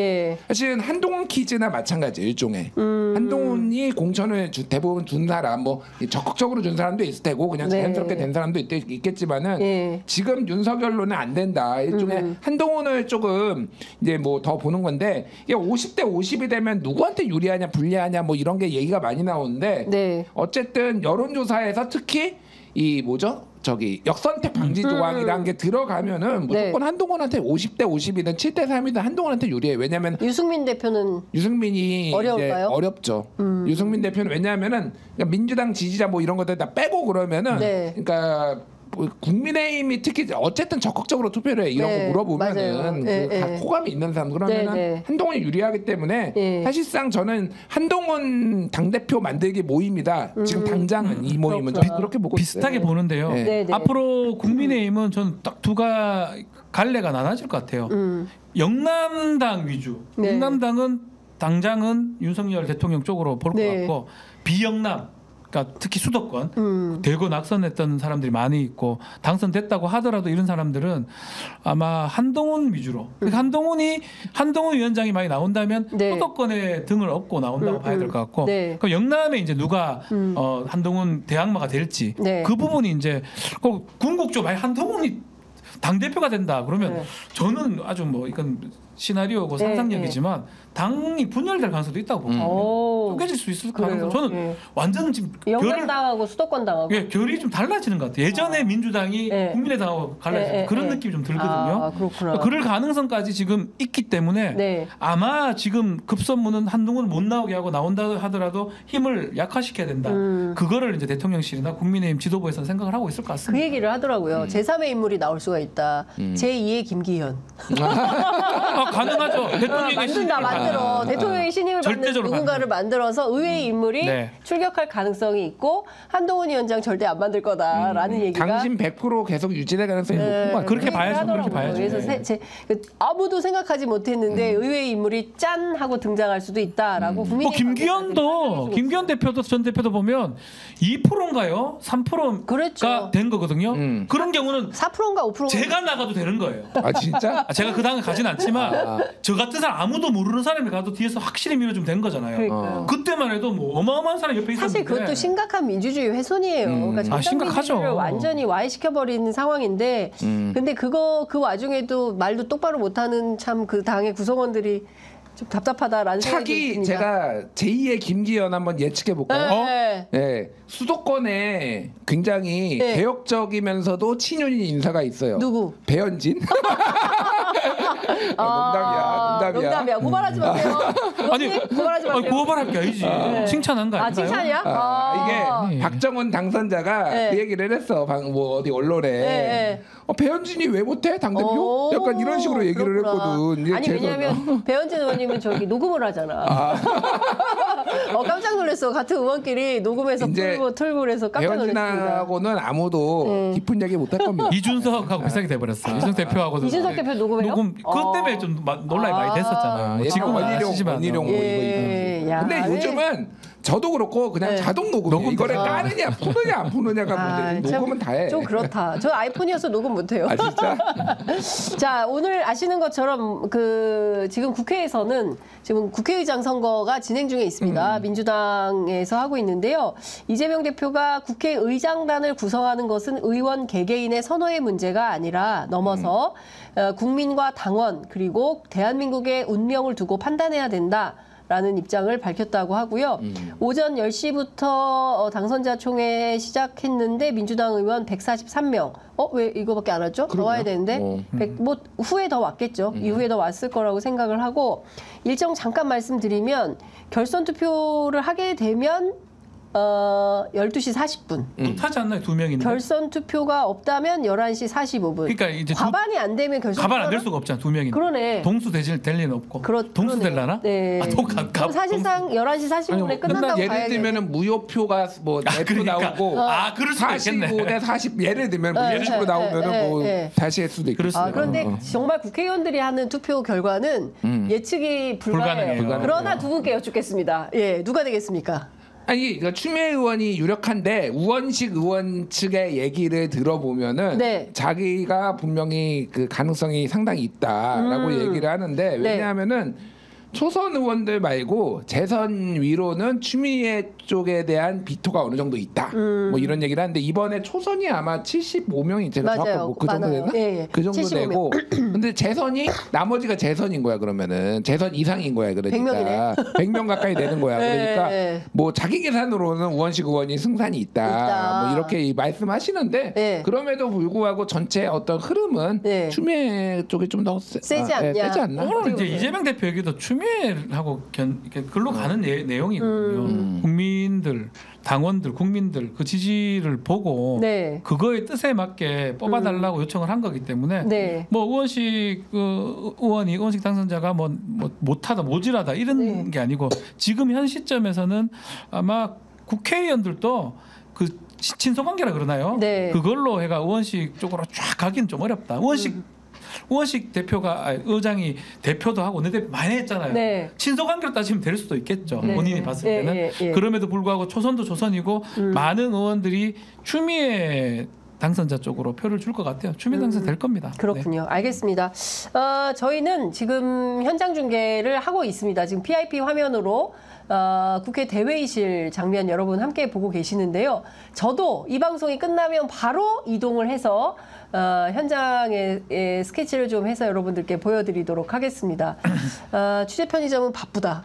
사실은 한동훈 퀴즈나 마찬가지 일종의 한동훈이 공천을 대부분 준 사람 뭐 적극적으로 준 사람도 있을 테고 그냥 네. 자연스럽게 된 사람도 있겠지만은 예. 지금 윤석열로는 안 된다. 일종의 한동훈을 조금 이제 뭐 더 보는 건데 이게 50대 50이 되면 누구한테 유리하냐 불리하냐 뭐 이런 게 얘기가 많이 나오는데 네. 어쨌든 여론조사에서 특히 이 뭐죠? 저기 역선택 방지 조항이라는 게 들어가면은 무조건 네. 한동훈한테 50대 50이든 7대 3이든 한동훈한테 유리해. 왜냐하면 유승민 대표는 유승민이 어려울까요? 이제 어렵죠. 유승민 대표는 왜냐하면은 그러니까 민주당 지지자 뭐 이런 것들 다 빼고 그러면은 네. 그러니까 국민의힘이 특히 어쨌든 적극적으로 투표를 해 이런 네, 거 물어보면은 맞아요. 그 네, 다 네. 호감이 있는 사람 그러면은 네, 네. 한동훈이 유리하기 때문에 네. 사실상 저는 한동훈 당 대표 만들기 모임이다. 지금 당장은 이 모임은 그렇구나. 저는 그렇게 보고 비슷하게 있어요. 보는데요. 네. 네, 네. 앞으로 국민의힘은 저는 딱 두가 갈래가 나눠질 것 같아요. 영남당 위주. 네. 영남당은 당장은 윤석열 대통령 쪽으로 볼 것 네. 같고 비영남, 그러니까 특히 수도권 대거 낙선했던 사람들이 많이 있고 당선됐다고 하더라도 이런 사람들은 아마 한동훈 위주로. 그러니까 한동훈 위원장이 많이 나온다면 네. 수도권에 등을 업고 나온다고 봐야 될 것 같고. 네. 그럼 영남에 이제 누가 한동훈 대항마가 될지 네. 그 부분이 이제 그 궁극적으로 만약 한동훈이 당 대표가 된다 그러면 네. 저는 아주 뭐 이건 시나리오고 네, 상상력이지만 당이 분열될 가능성도 있다고 봅니다. 오. 쪼개질 수 있을 그래요? 가능성. 저는 예. 완전 지금 영남당하고 수도권당하고. 예, 결이 좀 달라지는 것 같아요. 예전에 민주당이 네. 국민의당하고 갈라졌 네, 그런 네. 느낌이 좀 들거든요. 아, 그렇구나. 그럴 가능성까지 지금 있기 때문에 네. 아마 지금 급선무는 한동훈 못 나오게 하고 나온다 하더라도 힘을 약화시켜야 된다. 그거를 이제 대통령실이나 국민의힘 지도부에서는 생각을 하고 있을 것 그 같습니다. 얘기를 하더라고요. 제3의 인물이 나올 수가 있다. 제2의 김기현. 가능하죠. 대통령의 신임을 만들어. 대통령의 신임을 받는 절대적으로 누군가를 만들어서 의외의 인물이 네. 출격할 가능성이 있고 한동훈 위원장 절대 안 만들 거다라는 얘기가 당신 100% 계속 유지될 가능성이 높은 것 같아요. 그렇게 그 얘기를 봐야죠. 그렇게 하더라고요. 봐야죠. 그래서 아무도 생각하지 못했는데 의외의 인물이 짠 하고 등장할 수도 있다라고 뭐 국민의힘 김기현 대표도 전 대표도 보면 2%인가요? 3%가 그렇죠. 된 거거든요. 그런 경우는 4%인가 5%인가 제가 나가도 되는 거예요. 아 진짜? 제가 그 당을 가진 않지만 저 같은 사람 아무도 모르는 사람이 가도 뒤에서 확실히 밀어주면 된 거잖아요. 그러니까요. 그때만 해도 뭐 어마어마한 사람이 옆에 있었는데 사실 그것도 심각한 민주주의 훼손이에요. 그러니까 정당 심각하죠. 민주주의를 완전히 와해시켜버리는 상황인데, 근데 그 와중에도 말도 똑바로 못하는 참 그 당의 구성원들이 좀 답답하다라는 생각이 차기 듭니다. 제가 제2의 김기현 한번 예측해 볼까요? 네. 네, 수도권에 굉장히 네. 개혁적이면서도 친윤인 인사가 있어요. 누구? 배현진. 농담이야. 농담이야. 고발하지 마세요. 아니, 고발하지 마세요. 고발할 게 아니지. 칭찬한 거 아, 아닌가요? 칭찬이야? 이게 박정원 당선자가 네. 그 얘기를 했어. 뭐 어디 언론에. 네. 배현진이 왜 못해? 당대표? 약간 이런 식으로 얘기를 그렇구나. 했거든. 아니 왜냐면 배현진 의원님은 저기 녹음을 하잖아. 깜짝 놀랐어. 같은 의원끼리 녹음해서 이제 틀고 그래서 깜짝 놀랐습니다. 배현진하고는 아무도 깊은 얘기 못 할 겁니다. 이준석하고 비슷하게 돼버렸어. 이준석 대표하고도 이준석 대표 녹음해요? 그것 때문에 좀 논란이 많이 됐었잖아. 뭐 지금은 안 하시지만 원희룡 뭐 예. 이거. 야, 근데 네. 요즘은 저도 그렇고 그냥 자동 녹음. 이거를 까느냐 푸느냐 안 푸느냐가 문제. 참 녹음은 다 해. 좀 그렇다. 저 아이폰이어서 녹음 못해요. 아 진짜? 자, 오늘 아시는 것처럼 지금 국회에서는 지금 국회의장 선거가 진행 중에 있습니다. 민주당에서 하고 있는데요. 이재명 대표가 국회의장단을 구성하는 것은 의원 개개인의 선호의 문제가 아니라 넘어서 국민과 당원 그리고 대한민국의 운명을 두고 판단해야 된다. 라는 입장을 밝혔다고 하고요. 오전 10시부터 당선자 총회 시작했는데 민주당 의원 143명. 왜 이거밖에 안 왔죠? 더 와야 되는데. 뭐 후에 더 왔겠죠. 이후에 더 왔을 거라고 생각을 하고 일정 잠깐 말씀드리면 결선 투표를 하게 되면 12시 40분. 타지 않나요? 2명인데. 결선 투표가 없다면 11시 45분. 그러니까 이제 과반이 안 되면 결선 가반 안 될 수가 없잖아. 2명인데. 그러네. 동수 될 리는 없고. 동수 될라나? 네. 그럼 사실상 11시 40분에 끝난다고 예를 봐야겠네. 들면은 무효표가 뭐 내표 그러니까. 나오고 그럴 수도 있겠네. 45대 40 예를 들면 뭐 이런 식으로 나오면은 뭐 다시 할 수도 있겠어요. 그런데 정말 국회의원들이 하는 투표 결과는 예측이 불가해요. 불가능해요. 그러나 두 분께 여쭙겠습니다. 예, 누가 되겠습니까? 아니 그러니까 추미애 의원이 유력한데 우원식 의원 측의 얘기를 들어보면은 네. 자기가 분명히 그 가능성이 상당히 있다라고 얘기를 하는데 왜냐하면은 초선 의원들 말고 재선 위로는 추미애 쪽에 대한 비토가 어느 정도 있다. 뭐 이런 얘기를 하는데 이번에 초선이 아마 75명이 제가 맞아요. 정확하게 그 정도 많아요. 되나? 예, 예. 그 정도 75명. 되고 근데 재선이 나머지가 재선인 거야 그러면은 재선 이상인 거야 그러니까 100명이네. 100명 가까이 되는 거야. 그러니까 예. 뭐 자기 계산으로는 우원식 의원이 승산이 있다. 뭐 이렇게 말씀하시는데 예. 그럼에도 불구하고 전체 어떤 흐름은 예. 추미애 쪽이 좀 더 세지 않냐? 세지 않나? 오늘 이제 이재명 대표 얘기도 추미애하고 이렇게 글로 가는 내용이거든요. 국민들, 당원들, 국민들 그 지지를 보고 네. 그거의 뜻에 맞게 뽑아달라고 요청을 한 거기 때문에 네. 뭐 의원식 의원이 의원식 당선자가 뭐 못하다 모질하다 이런 네. 게 아니고 지금 현 시점에서는 아마 국회의원들도 그 친소관계라 그러나요? 네. 그걸로 해가 의원식 쪽으로 쫙 가기는 좀 어렵다. 의원식 대표가 의장이 대표도 하고 원내대표 많이 했잖아요. 네. 친소관계로 따지면 될 수도 있겠죠. 네. 본인이 봤을 예, 때는. 예, 예. 그럼에도 불구하고 초선도 초선이고 많은 의원들이 추미애 당선자 쪽으로 표를 줄 것 같아요. 추미애 당선 될 겁니다. 그렇군요. 알겠습니다. 저희는 지금 현장 중계를 하고 있습니다. 지금 PIP 화면으로 국회 대회의실 장면 여러분 함께 보고 계시는데요. 저도 이 방송이 끝나면 바로 이동을 해서 현장에 스케치를 좀 해서 여러분들께 보여드리도록 하겠습니다. 취재 편의점은 바쁘다.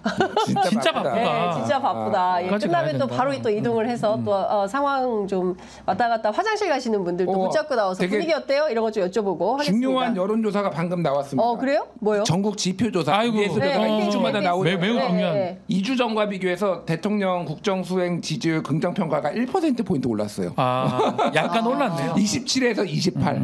진짜 바쁘다. 네, 진짜 바쁘다. 예, 끝까지 끝나면 가야 또 된다. 바로 또 이동을 해서 또 상황 좀 왔다 갔다 화장실 가시는 분들도 붙잡고 나와서 되게 분위기 어때요? 이런 거 좀 여쭤보고 하겠습니다. 중요한 여론조사가 방금 나왔습니다. 그래요? 뭐요? 전국 지표조사 아이고. EBS가 네, 2주마다 네, 나오는 매우 네, 중요한. 네. 2주 전과 비교해서 대통령 국정수행 지지율 긍정평가가 1%포인트 올랐어요. 약간 올랐네요. 27에서 28.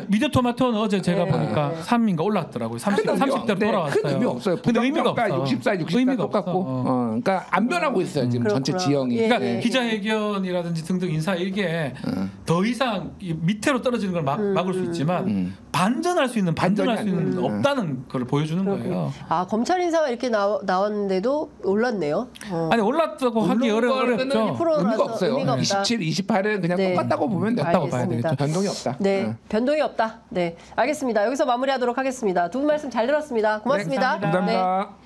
미디어토마토는 어제 제가 네. 보니까 3인가 올랐더라고요. 30대로 돌아왔어요. 큰 의미 없어요. 근데 의미가 부정평가 없어. 64, 64 의미가 똑같고. 없어. 그러니까 안 변하고 있어요. 지금 전체 그렇구나. 지형이. 예. 그러니까 기자회견이라든지 등등 인사 이게 더 이상 이 밑으로 떨어지는 걸 막을 수 있지만 반전할 수 있는 반전할 수 있는 없다는 걸 보여주는 거예요. 검찰 인사가 이렇게 나왔는데도 올랐네요. 아니 올랐다고 하기 어렵죠. 1%라서 의미가 없어요. 의미가 없다. 27, 28은 그냥 네. 똑같다고 보면 된다고 똑같다고 봐야 알겠습니다. 되겠죠. 변동이 없다. 네, 변동이 없다. 네, 알겠습니다. 여기서 마무리하도록 하겠습니다. 두 분 말씀 잘 들었습니다. 고맙습니다. 네, 감사합니다. 감사합니다.